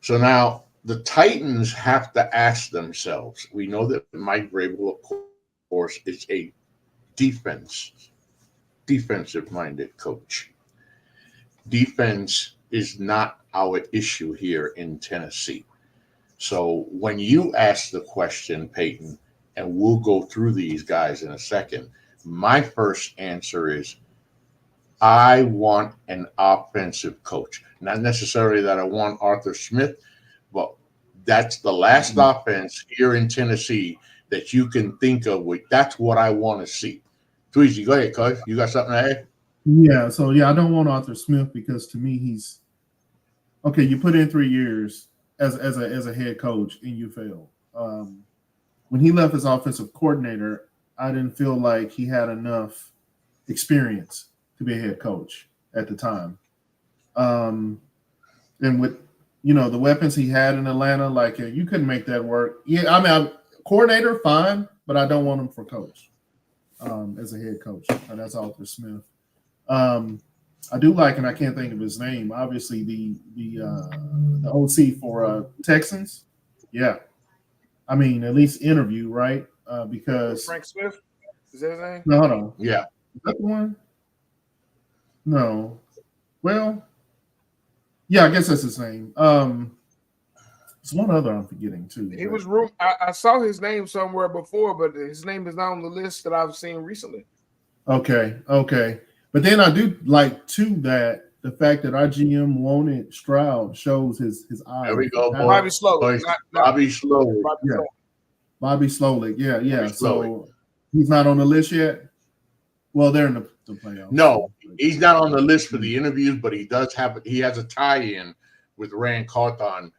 So now the Titans have to ask themselves, we know that Mike Vrabel, of course, is a defensive-minded coach. Defense is not our issue here in Tennessee. So when you ask the question, Peyton, and we'll go through these guys in a second, my first answer is I want an offensive coach. Not necessarily that I want Arthur Smith, but that's the last offense here in Tennessee that you can think of. That's what I want to see. Tweezy, go ahead, Coach. You got something to add? Yeah, so I don't want Arthur Smith because to me he's okay. You put in 3 years as a head coach and you failed. When he left as offensive coordinator, I didn't feel like he had enough experience to be a head coach at the time. And with the weapons he had in Atlanta, like you couldn't make that work. Yeah, I mean, coordinator fine, but I don't want him for coach as a head coach. And that's Arthur Smith. I do like, and I can't think of his name. Obviously, the OC for Texans. Yeah, I mean, at least interview, right? Because Frank Smith, is that his name? No, hold on. Yeah, is that the one? No. Well, yeah, I guess that's his name. There's one other I'm forgetting too. He was I saw his name somewhere before, but his name is not on the list that I've seen recently. Okay. But then I do like too that the fact that our GM wanted Stroud shows his eyes. There we go, boy. Bobby Slowik. Bobby Slowik. Bobby Slowik. Yeah. Bobby Slowik. So he's not on the list yet. Well, they're in the playoffs. No, he's not on the list for the interviews, but he has a tie-in with Rand Carthon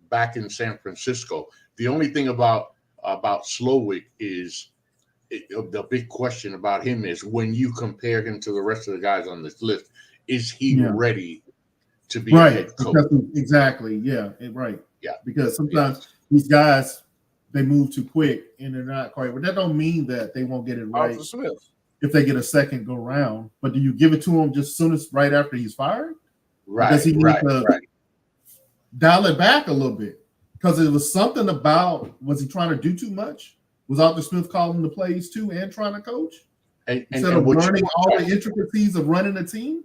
back in San Francisco. The only thing about Slowick is the big question about him is when you compare him to the rest of the guys on this list, is he ready to be a head coach? Exactly. Yeah. Right. Yeah. Because sometimes these guys, they move too quick and they're not quite. But that don't mean that they won't get it right if they get a second go round. But do you give it to him just right after he's fired? Right. Does he need to dial it back a little bit? Because it was something about, was he trying to do too much? Was Arthur Smith calling the plays too and trying to coach? Instead of learning all the intricacies of running a team?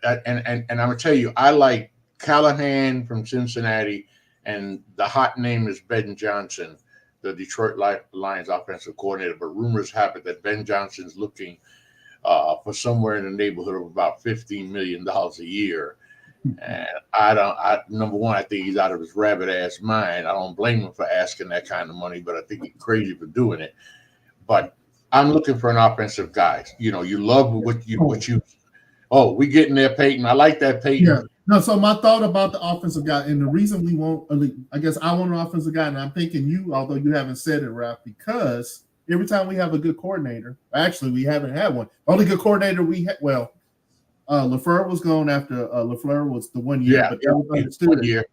And I'm going to tell you, I like Callahan from Cincinnati, and the hot name is Ben Johnson, the Detroit Lions offensive coordinator. But rumors have it that Ben Johnson's looking for somewhere in the neighborhood of about $15 million a year. And number one, I think he's out of his rabbit ass mind. I don't blame him for asking that kind of money, but I think he's crazy for doing it. But I'm looking for an offensive guy. You know, you love what you. Oh, we getting there, Peyton. I like that, Peyton. Yeah. No, so my thought about the offensive guy, and the reason we want, I guess I want an offensive guy, and I'm thinking you, although you haven't said it, Ralph, because every time we have a good coordinator, actually we haven't had one. The only good coordinator we had, LaFleur was gone after LaFleur was the 1 year, but that was understood. 1 year.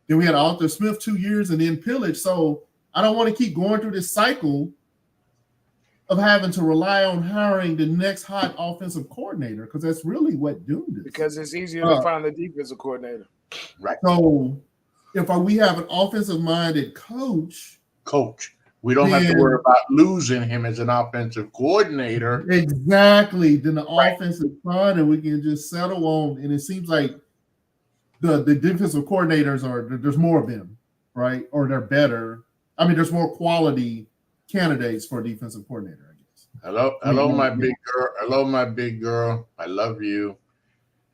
Then we had Arthur Smith 2 years, and then Pillage. So I don't want to keep going through this cycle of having to rely on hiring the next hot offensive coordinator, because that's really what doomed us. Because it's easier to find the defensive coordinator. Right. So if we have an offensive-minded coach, we don't have to worry about losing him as an offensive coordinator. Exactly. Then the offense is fine, and we can just settle on. And it seems like the defensive coordinators there's more of them, right? Or they're better. I mean, there's more quality candidates for a defensive coordinator, I guess. Hello, my big girl. Hello, my big girl. I love you.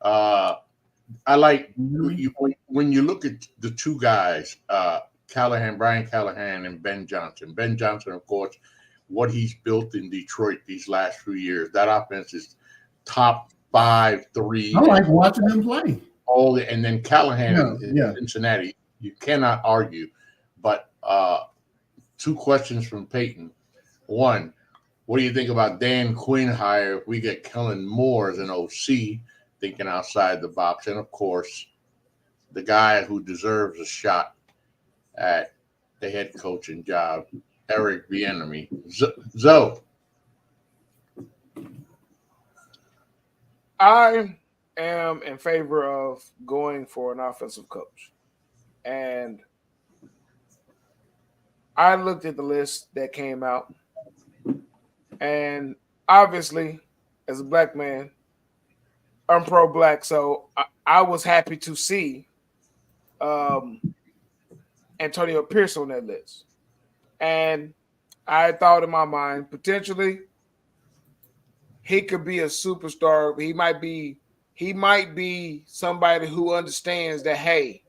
I like when you look at the two guys, Brian Callahan and Ben Johnson. Ben Johnson, of course, what he's built in Detroit these last few years, that offense is top 5-3. I like watching them play. And then Callahan in Cincinnati, you cannot argue. But two questions from Peyton. One, what do you think about Dan Quinn hire if we get Kellen Moore as an OC, thinking outside the box? And, of course, the guy who deserves a shot at the head coaching job, Eric Bieniemy. Zoe. I am in favor of going for an offensive coach. And I looked at the list that came out. And obviously, as a black man, I'm pro-black. So I was happy to see Antonio Pierce on that list. And I thought in my mind, potentially, he could be a superstar. He might be somebody who understands that, hey,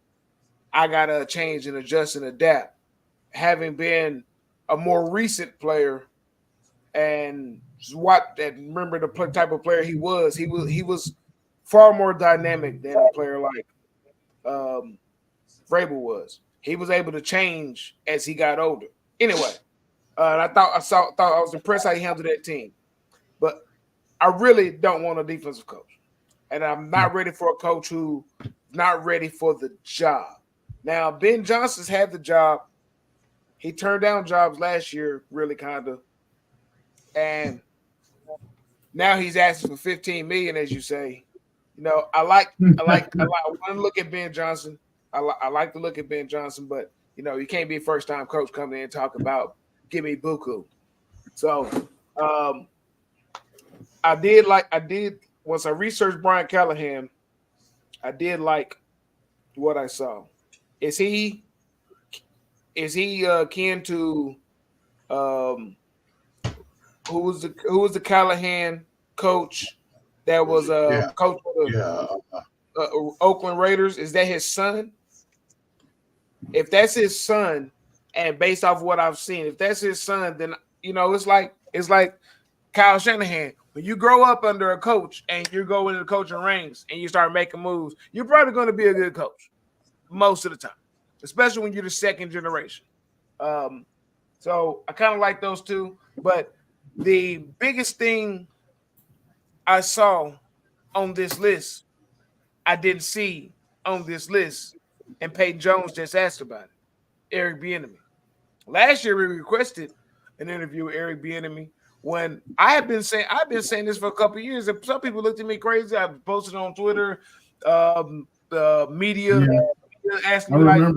I gotta change and adjust and adapt. Having been a more recent player and remember the type of player he was far more dynamic than a player like Vrabel was. He was able to change as he got older. Anyway, I thought I was impressed how he handled that team. But I really don't want a defensive coach. And I'm not ready for a coach who's not ready for the job. Now, Ben Johnson's had the job. He turned down jobs last year, really kind of. And now he's asking for $15 million, as you say. You know, I want to look at Ben Johnson. I like to look at Ben Johnson, but you know, you can't be a first-time coach coming in and talk about give me buku. So I did once I researched Brian Callahan, I did like what I saw. Is he akin to who was the Callahan coach that was coach of the Oakland Raiders? Is that his son? If that's his son, and based off what I've seen, if that's his son, then you know it's like Kyle Shanahan. when you grow up under a coach and you go into the coaching ranks and you start making moves, you're probably going to be a good coach most of the time, especially when you're the second generation. So I kind of like those two. But the biggest thing I saw on this list, I didn't see on this list, and Peyton Jones just asked about it. Eric Bieniemy. Last year we requested an interview with Eric Bieniemy. When I've been saying this for a couple of years, and some people looked at me crazy. I posted on Twitter, the media asked me like a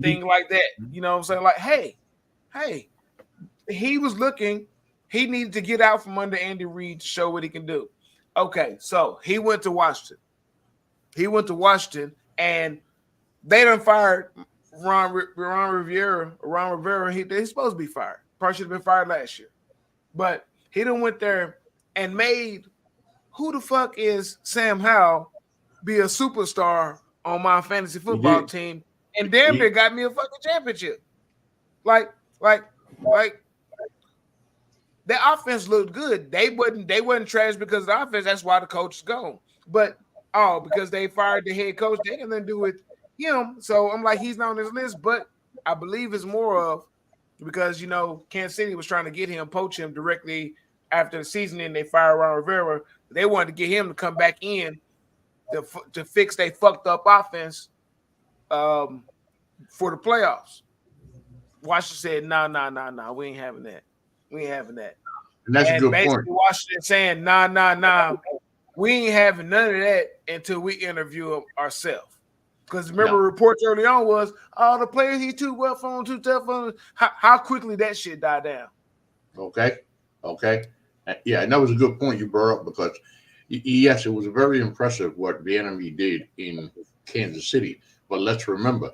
thing like that. You know what I'm saying? Like, hey, he was looking. He needed to get out from under Andy Reid to show what he can do. Okay, so he went to Washington. And they done fired Ron Rivera. He's supposed to be fired. Probably should have been fired last year. But he done went there and made who the fuck is Sam Howell be a superstar on my fantasy football team, and damn near got me a fucking championship. Like the offense looked good. They wasn't trash because of the offense. That's why the coach is gone. But because they fired the head coach, they had nothing to do with him. So I'm like, he's not on this list. But I believe it's more of because Kansas City was trying to poach him directly after the season, and they fired Ron Rivera. They wanted to get him to come back in to fix their fucked up offense for the playoffs. Washington said, no, we ain't having that. And that's a good point. Washington saying, nah, we ain't having none of that until we interview him ourselves. Because remember, reports early on was, the players, he's too well phone, too tough on. How quickly that shit died down. Okay. Yeah, and that was a good point you brought up because, yes, it was very impressive what Bieniemy did in Kansas City. But let's remember,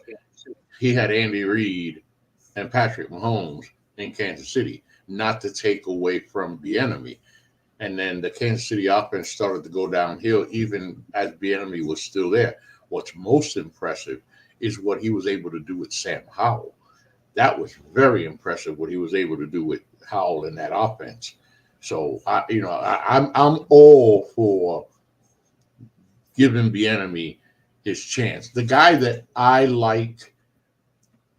he had Andy Reid and Patrick Mahomes in Kansas City, not to take away from Bieniemy. And then the Kansas City offense started to go downhill even as Bieniemy was still there. What's most impressive is what he was able to do with Sam Howell. That was very impressive what he was able to do with Howell in that offense. So I'm all for giving Bieniemy his chance. The guy that I like,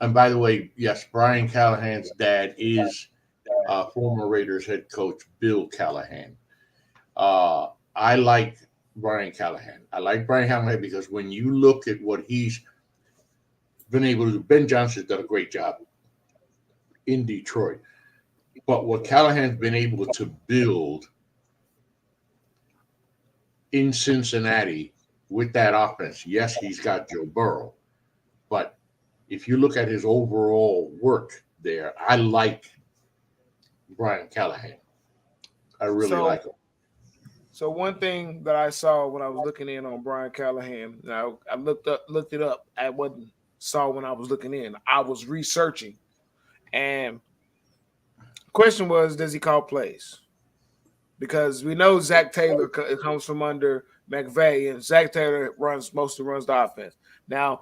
and by the way, yes, Brian Callahan's dad is former Raiders head coach Bill Callahan. I like Brian Callahan. I like Brian Callahan because when you look at what he's been able to do, Ben Johnson's done a great job in Detroit. But what Callahan's been able to build in Cincinnati with that offense, yes, he's got Joe Burrow. But if you look at his overall work there, I like Brian Callahan. I really like him. So one thing that I saw when I was looking in on Brian Callahan, now I looked it up. I wasn't saw when I was looking in. I was researching, and the question was, does he call plays? Because we know Zach Taylor comes from under McVay, and Zach Taylor mostly runs the offense. Now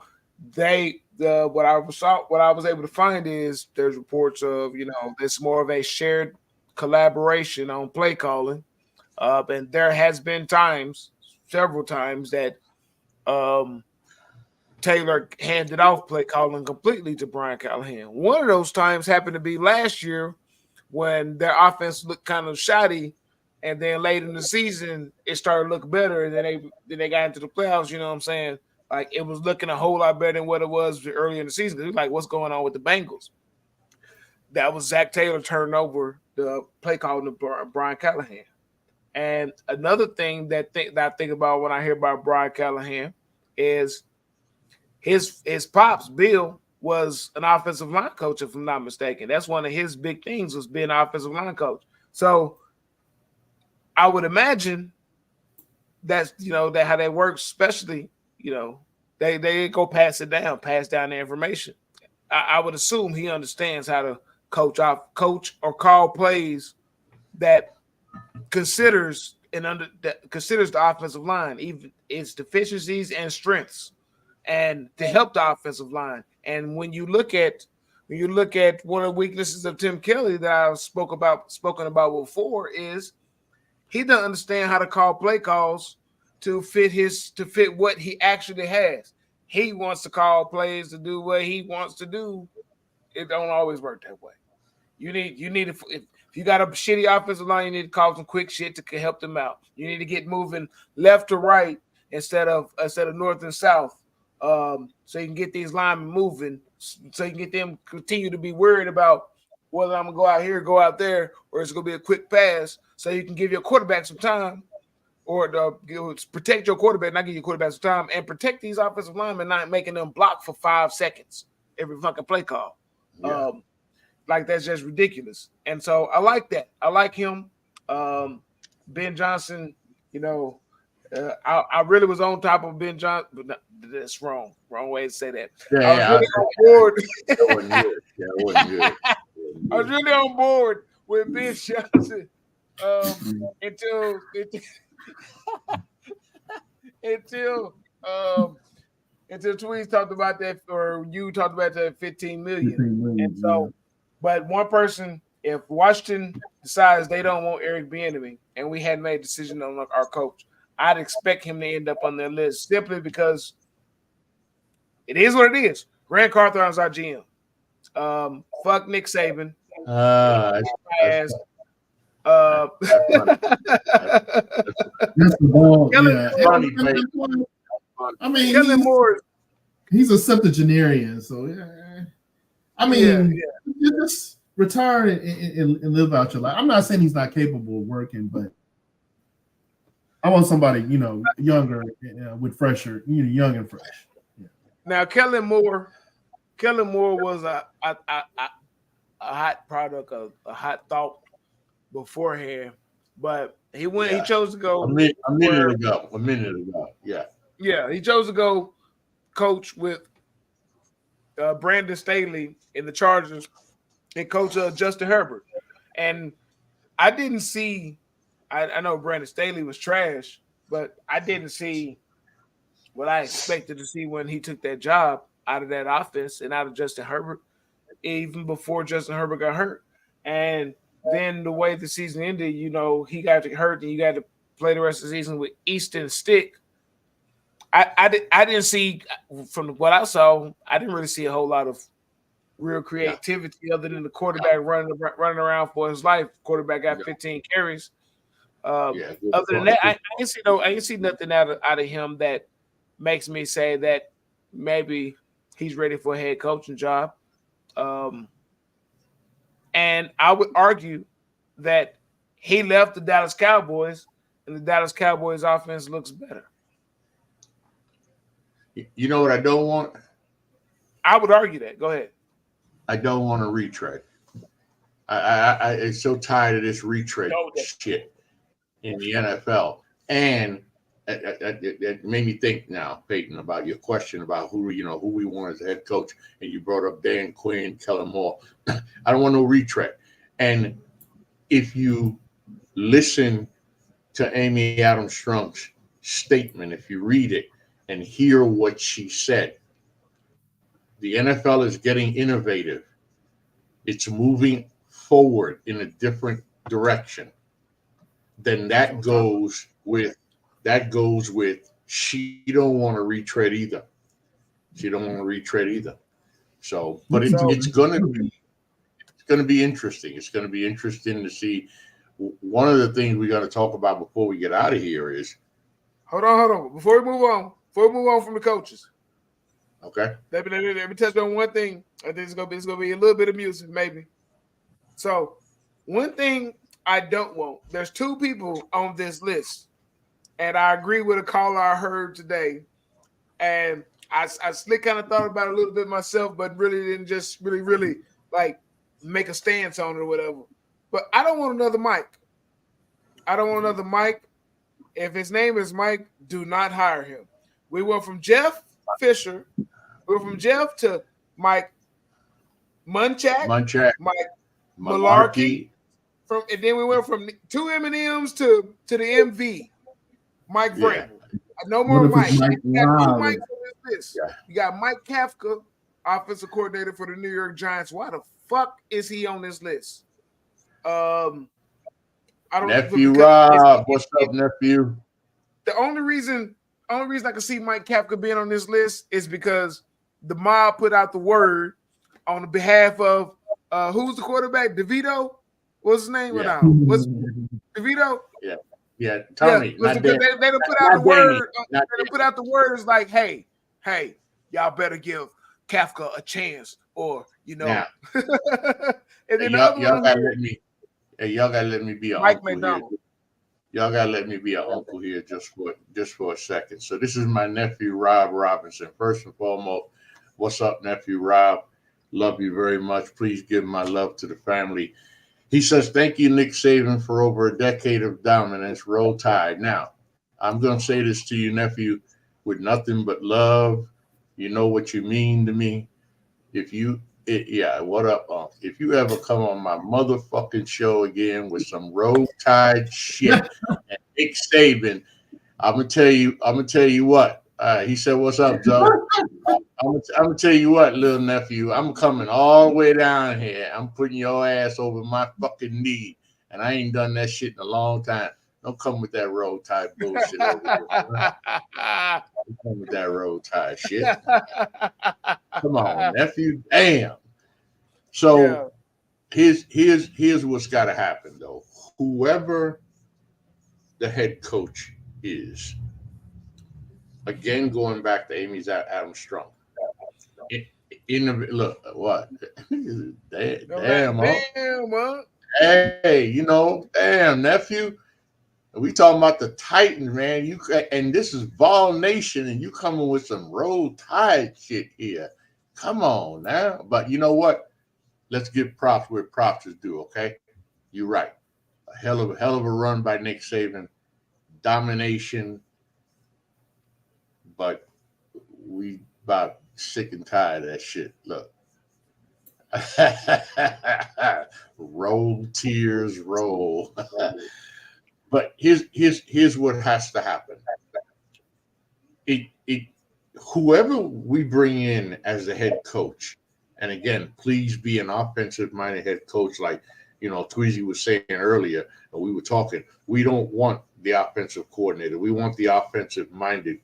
what I was able to find is there's reports of it's more of a shared collaboration on play calling. And there has been several times that Taylor handed off play calling completely to Brian Callahan. One of those times happened to be last year when their offense looked kind of shoddy, and then late in the season it started to look better, and then they got into the playoffs. You know what I'm saying? Like it was looking a whole lot better than what it was early in the season. It was like, what's going on with the Bengals? That was Zach Taylor turning over the play calling to Brian Callahan. And another thing that I think about when I hear about Brian Callahan is his pops, Bill, was an offensive line coach, if I'm not mistaken. That's one of his big things, was being an offensive line coach. So I would imagine that's that how that works, especially they go pass down the information. I would assume he understands how to coach or call plays that considers the offensive line, even its deficiencies and strengths, and to help the offensive line. And when you look at one of the weaknesses of Tim Kelly that I've spoken about before is he doesn't understand how to call play calls to fit what he actually has. He wants to call plays to do what he wants to do. It don't always work that way. You need if you got a shitty offensive line, you need to call some quick shit to help them out. You need to get moving left to right instead of north and south, so you can get these linemen moving, so you can get them continue to be worried about whether I'm gonna go out here, go out there, or it's gonna be a quick pass, so you can give your quarterback some time, or protect your quarterback, not give your quarterback some time, and protect these offensive linemen, not making them block for 5 seconds every fucking play call. Yeah. Like that's just ridiculous. And so I like that. I like him. Ben Johnson, I really was on top of Ben Johnson, but no, that's wrong. Wrong way to say that. I was really on board. That wasn't good. I was really on board with Ben Johnson until Tweez talked about that, or you talked about that 15 million. And so, but one person, if Washington decides they don't want Eric Bieniemy, and we hadn't made a decision on our coach, I'd expect him to end up on their list simply because it is what it is. Grant Carthar's our GM. Fuck Nick Saban. That's the ball. I mean, he's a septuagenarian, so yeah. I mean, just retire and live out your life. I'm not saying he's not capable of working, but I want somebody, younger, with fresher, young and fresh. Yeah. Now, Kellen Moore was a hot product, a hot thought beforehand, but he chose to go a minute ago. Yeah. Yeah, he chose to go coach with Brandon Staley in the Chargers and coach Justin Herbert. And I didn't see – I know Brandon Staley was trash, but I didn't see what I expected to see when he took that job out of that offense and out of Justin Herbert, even before Justin Herbert got hurt. And then the way the season ended, he got hurt and you got to play the rest of the season with Easton Stick. I didn't see, from what I saw, I didn't really see a whole lot of real creativity other than the quarterback running around for his life. Quarterback got 15 carries. Other than that, I didn't see nothing out of him that makes me say that maybe he's ready for a head coaching job. And I would argue that he left the Dallas Cowboys, and the Dallas Cowboys offense looks better. You know what I don't want? I would argue that. Go ahead. I don't want a retread. I'm so tired of this retread shit in the NFL. And it made me think now, Peyton, about your question about who we want as a head coach. And you brought up Dan Quinn, Kellen Moore. I don't want no retread. And if you listen to Amy Adams-Strunk's statement, if you read it, and hear what she said. The NFL is getting innovative. It's moving forward in a different direction. Then that goes with she don't want to retread either. So, but it's going to be interesting. It's going to be interesting to see. One of the things we got to talk about before we get out of here is. Hold on. Before we move on from the coaches. Okay. Let me touch on one thing. I think it's gonna be a little bit of music, maybe. So, one thing I don't want. There's 2 people on this list, and I agree with a caller I heard today. And I slick kind of thought about it a little bit myself, but really didn't just really like make a stance on it or whatever. But I don't want another Mike. If his name is Mike, do not hire him. We went from Jeff Fisher, to Mike Munchak, Mike Malarkey, and then we went from 2 M&Ms to the MV, Mike Vrabel. No more Mike. You got 2 Mikes on this list. You got Mike Kafka, offensive coordinator for the New York Giants. Why the fuck is he on this list? Nephew Rob, what's up, nephew? The only reason I can see Mike Kafka being on this list is because the mob put out the word on the behalf of who's the quarterback? DeVito? What's his name? Yeah. What's DeVito? Yeah, Tony. Yeah, because they done put out the word. They done put out the words like, hey, y'all better give Kafka a chance, or Now, and then y'all gotta let me. Hey, y'all gotta let me be an Mike uncle McDonald. here. Y'all gotta let me be an uncle here just for a second. So this is my nephew Rob Robinson. First and foremost, what's up, nephew Rob? Love you very much. Please give my love to the family. He says, thank you, Nick Saban, for over a decade of dominance. Roll Tide. Now, I'm going to say this to you, nephew, with nothing but love. You know what you mean to me. What up, Unc? If you ever come on my motherfucking show again with some Roll Tide shit and Nick Saban, I'm gonna tell you what. He said, what's up, Joe? I'm gonna tell you what, little nephew. I'm coming all the way down here. I'm putting your ass over my fucking knee, and I ain't done that shit in a long time. Don't come with that Roll Tide bullshit over here. Don't come with that Roll Tide shit. Come on, nephew. Damn. So here's what's got to happen though. Whoever the head coach is, again going back to Amy's Adam Strong. Look what? Damn, huh? Hey, damn nephew. We talking about the Titans, man. And this is Vol Nation, and you coming with some Roll Tide shit here. Come on now. But you know what? Let's give props where props is due, okay? You're right. A hell of a run by Nick Saban. Domination. But we about sick and tired of that shit. Look. Roll, tears, roll. But here's what has to happen. Whoever we bring in as the head coach, and again, please be an offensive-minded head coach, like Tweezy was saying earlier, and we were talking. We don't want the offensive coordinator. We want the offensive-minded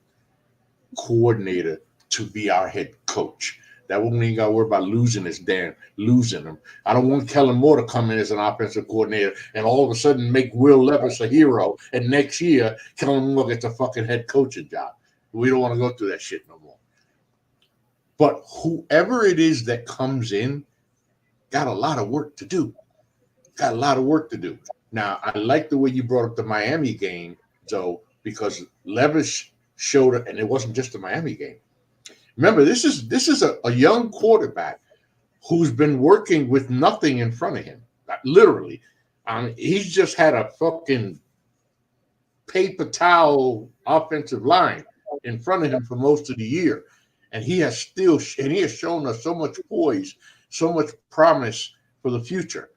coordinator to be our head coach. That wouldn't mean you got to worry about losing them. I don't want Kellen Moore to come in as an offensive coordinator and all of a sudden make Will Levis a hero, and next year Kellen Moore gets a fucking head coaching job. We don't want to go through that shit no more. But whoever it is that comes in got a lot of work to do. Now, I like the way you brought up the Miami game, Joe, because Levis showed it, and it wasn't just the Miami game. Remember, this is a young quarterback who's been working with nothing in front of him. Literally. He's just had a fucking paper towel offensive line in front of him for most of the year. And he has shown us so much poise, so much promise for the future.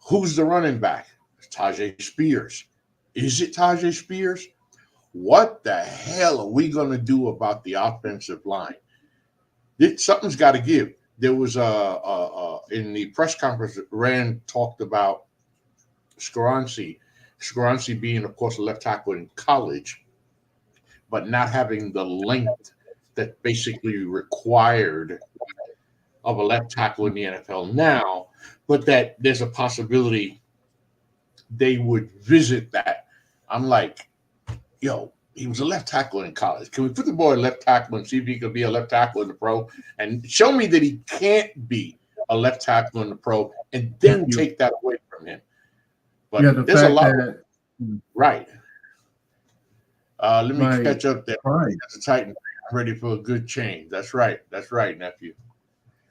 Who's the running back? It's Tajay Spears. Is it Tajay Spears? What the hell are we going to do about the offensive line? Something's got to give. There was in the press conference, Rand talked about Skoronski being, of course, a left tackle in college, but not having the length that basically required of a left tackle in the NFL now, but that there's a possibility they would visit that. I'm like, yo, he was a left tackle in college. Can we put the boy at left tackle and see if he could be a left tackle in the pro? And show me that he can't be a left tackle in the pro, and then take that away from him. But there's a lot. Right. Let me catch up there. That's a Titan. I'm ready for a good change. That's right, nephew.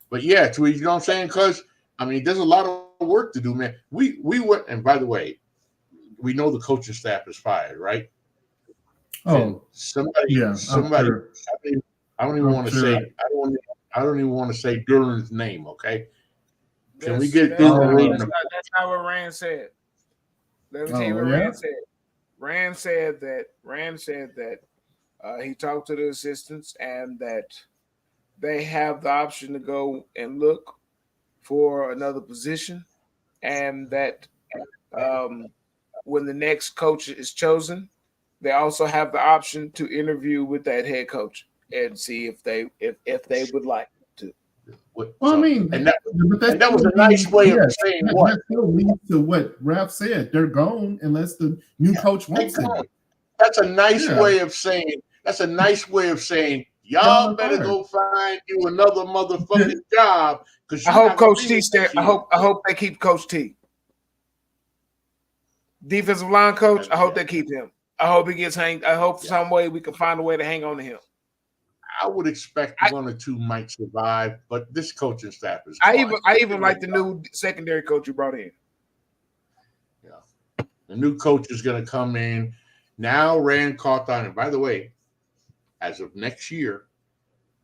But yeah, Tweet, you know what I'm saying? Because there's a lot of work to do, man. We went, and by the way, we know the coaching staff is fired, right? Oh, and somebody. Sure. I don't even want to say. I don't even want to say Duran's name. Okay. Can we get Duran? That's not what Rand said. Let me tell you what Rand said. Rand said that he talked to the assistants and that they have the option to go and look for another position, and that when the next coach is chosen, they also have the option to interview with that head coach and see if they would like to. Well, I mean, and that was a nice way of saying what. That still leads to what Ralph said. They're gone unless the new coach wants them. That's a nice way of saying. That's a nice way of saying. Y'all better go find you another motherfucking job. Because I hope Coach T stay. I hope they keep Coach T. Defensive line coach. I hope they keep him. I hope he gets hanged. I hope some way we can find a way to hang on to him. I would expect one or two might survive, but this coaching staff is. I even like the new secondary coach you brought in. Yeah, the new coach is going to come in now. Rand Carthon, and by the way, as of next year,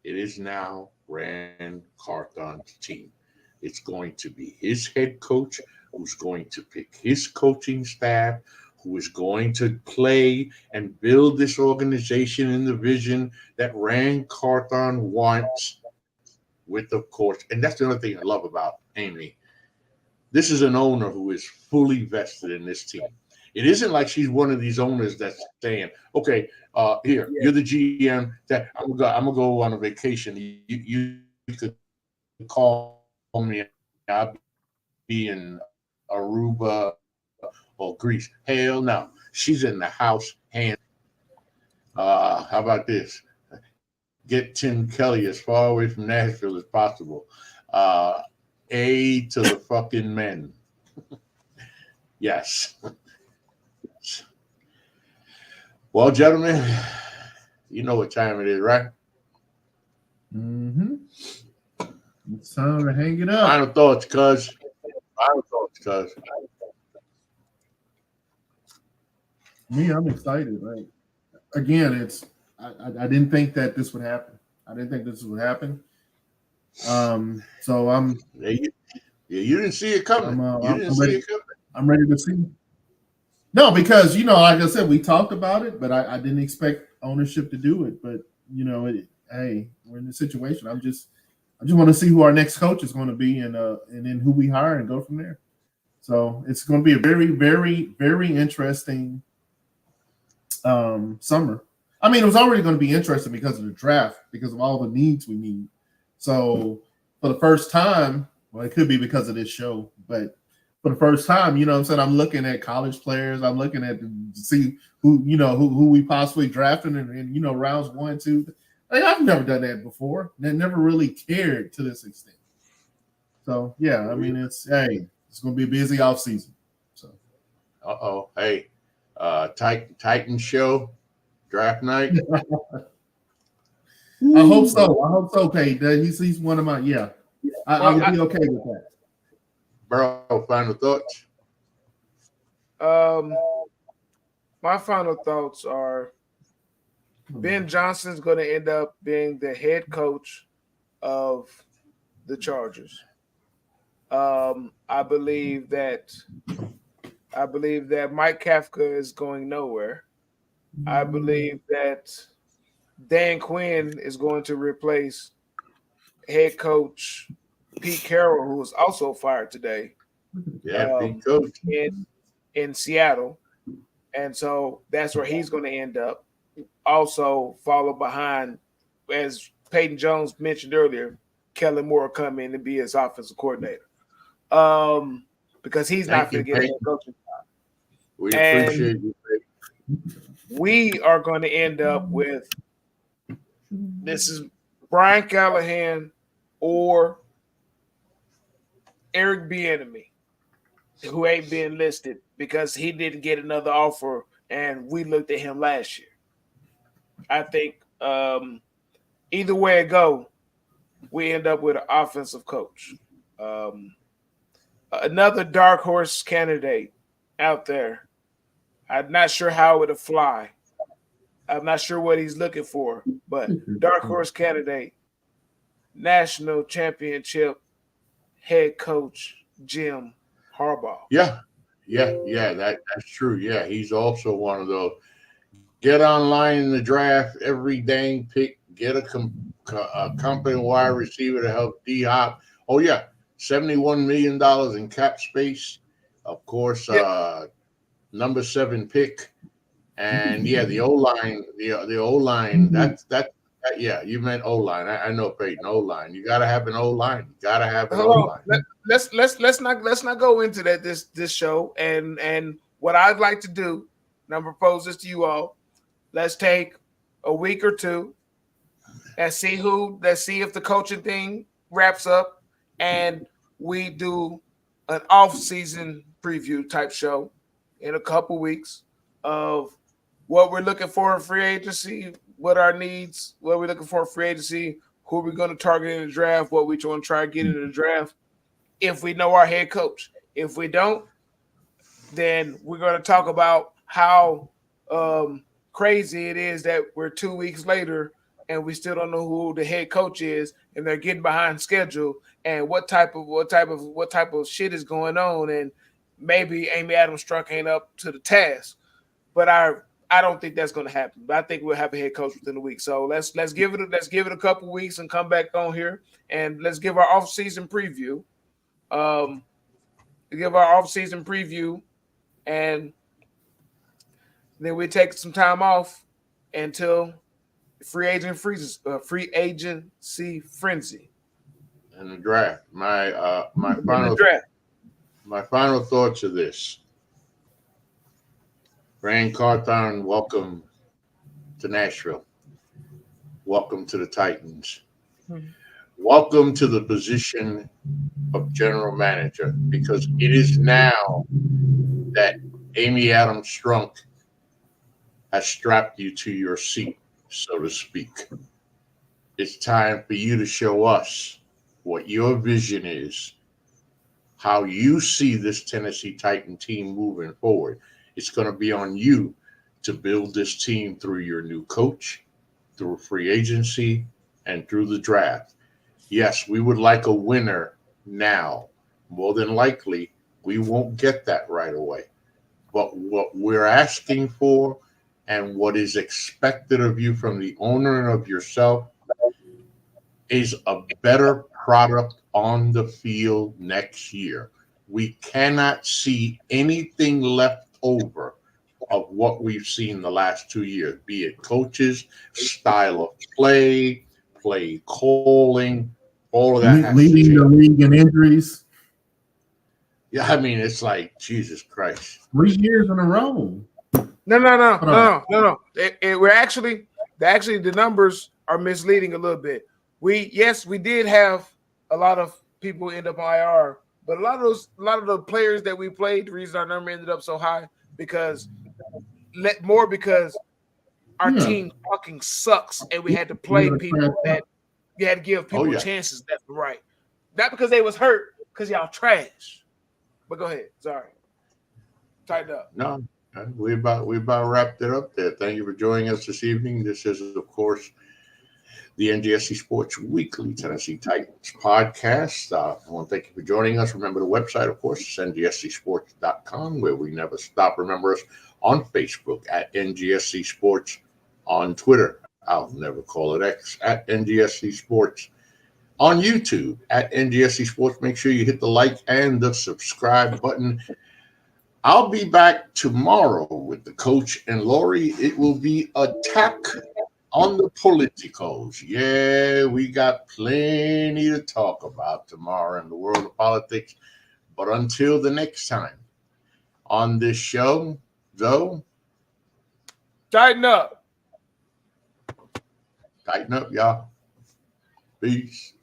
it is now Rand Carthon's team. It's going to be his head coach who's going to pick his coaching staff, who is going to play and build this organization in the vision that Rand Carthon wants with, of course, and that's the other thing I love about Amy. This is an owner who is fully vested in this team. It isn't like she's one of these owners that's saying, okay, you're the GM, that I'm gonna go on a vacation. You could call me, I'll be in Aruba or Greece. Hell no. She's in the house hand. How about this? Get Tim Kelly as far away from Nashville as possible. A to the fucking men. Yes. Well, gentlemen, you know what time it is, right? Mm-hmm. It's time to hang it up. Final thoughts, cuz. Me, I'm excited. Right? Again, I didn't think that this would happen. So I'm. You didn't see it coming. I'm ready to see. No, because like I said, we talked about it, but I didn't expect ownership to do it. But hey, we're in this situation. I just want to see who our next coach is going to be, and then who we hire, and go from there. So it's going to be a very, very, very interesting summer. I mean, it was already going to be interesting because of the draft, because of all the needs we need. So for the first time, well, it could be because of this show, but for the first time, what I'm saying, I'm looking at college players. I'm looking at to see who we possibly drafted in rounds 1, 2. Like, I've never done that before. I never really cared to this extent. So yeah, I mean, it's going to be a busy offseason. So hey, Titan show draft night. I hope so, Kate. He's one of my I would be okay with that. Bro, final thoughts? My final thoughts are Ben Johnson's going to end up being the head coach of the Chargers. I believe that Mike Kafka is going nowhere. I believe that Dan Quinn is going to replace head coach Pete Carroll, who was also fired today. Yeah, Pete coach in Seattle, and so that's where he's going to end up. Also, follow behind, as Peyton Jones mentioned earlier, Kellen Moore come in and be his offensive coordinator, because he's not going to get a head coaching job. We appreciate you, Peyton. We are going to end up with this is Brian Callahan or Eric Bieniemy, who ain't been listed because he didn't get another offer, and we looked at him last year. I think either way it go, we end up with an offensive coach. Another dark horse candidate out there. I'm not sure how it'll fly. I'm not sure what he's looking for, but dark horse candidate, national championship head coach Jim Harbaugh. Yeah, that's true. Yeah, he's also one of those. Get online in the draft every dang pick. Get a company wide receiver to help D-Hop. Oh yeah, $71 million in cap space. Of course, number 7 pick. And yeah, the O-line, the O-line, yeah, you meant O-line. I know, Peyton, O-line. You gotta have an O-line. You gotta have an Hold O-line. on. Let's not go into that this show. And what I'd like to do, and I'm propose this to you all. Let's take a week or two and see if the coaching thing wraps up, and we do an off-season preview type show in a couple weeks of what we're looking for in free agency, what our needs, what we're looking for in free agency, who we're going to target in the draft, what we want to try to get in the draft. If we know our head coach, if we don't, then we're going to talk about how crazy it is that we're 2 weeks later and we still don't know who the head coach is, and they're getting behind schedule, and what type of shit is going on, and maybe Amy Adams Strunk ain't up to the task. But I don't think that's going to happen. But I think we'll have a head coach within a week. So let's give it a couple weeks and come back on here, and let's give our off-season preview. And then we take some time off until free agency frenzy And the draft. My final thoughts are this. Rand Carthon, welcome to Nashville. Welcome to the Titans. Welcome to the position of general manager, because it is now that Amy Adams Strunk has strapped you to your seat, so to speak. It's time for you to show us what your vision is, how you see this Tennessee Titan team moving forward. It's going to be on you to build this team through your new coach, through free agency, and through the draft. Yes, we would like a winner now. More than likely, we won't get that right away. But what we're asking for and what is expected of you from the owner and of yourself is a better product on the field next year. We cannot see anything left over of what we've seen the last 2 years, be it coaches, style of play calling, all of that. Leading the league in injuries. Yeah, I mean, it's like, Jesus Christ. 3 years in a row. No. We're actually the numbers are misleading a little bit. We did have a lot of people end up on IR, but a lot of the players that we played, the reason our number ended up so high because our team fucking sucks, and we had to play people that you had to give people chances left and right, not because they was hurt, because y'all trash. But go ahead, sorry, tighten up. No, we about wrapped it up there. Thank you for joining us this evening. This is, of course, the NGSC Sports Weekly Tennessee Titans podcast. I want to thank you for joining us. Remember the website, of course, is ngscsports.com, where we never stop. Remember us on Facebook at NGSC Sports, on Twitter, I'll never call it X, at NGSC Sports, on YouTube at NGSC Sports. Make sure you hit the like and the subscribe button. I'll be back tomorrow with the coach and Lori. It will be attack on the politicals. Yeah, we got plenty to talk about tomorrow in the world of politics. But until the next time on this show, though, tighten up. Tighten up, y'all. Peace.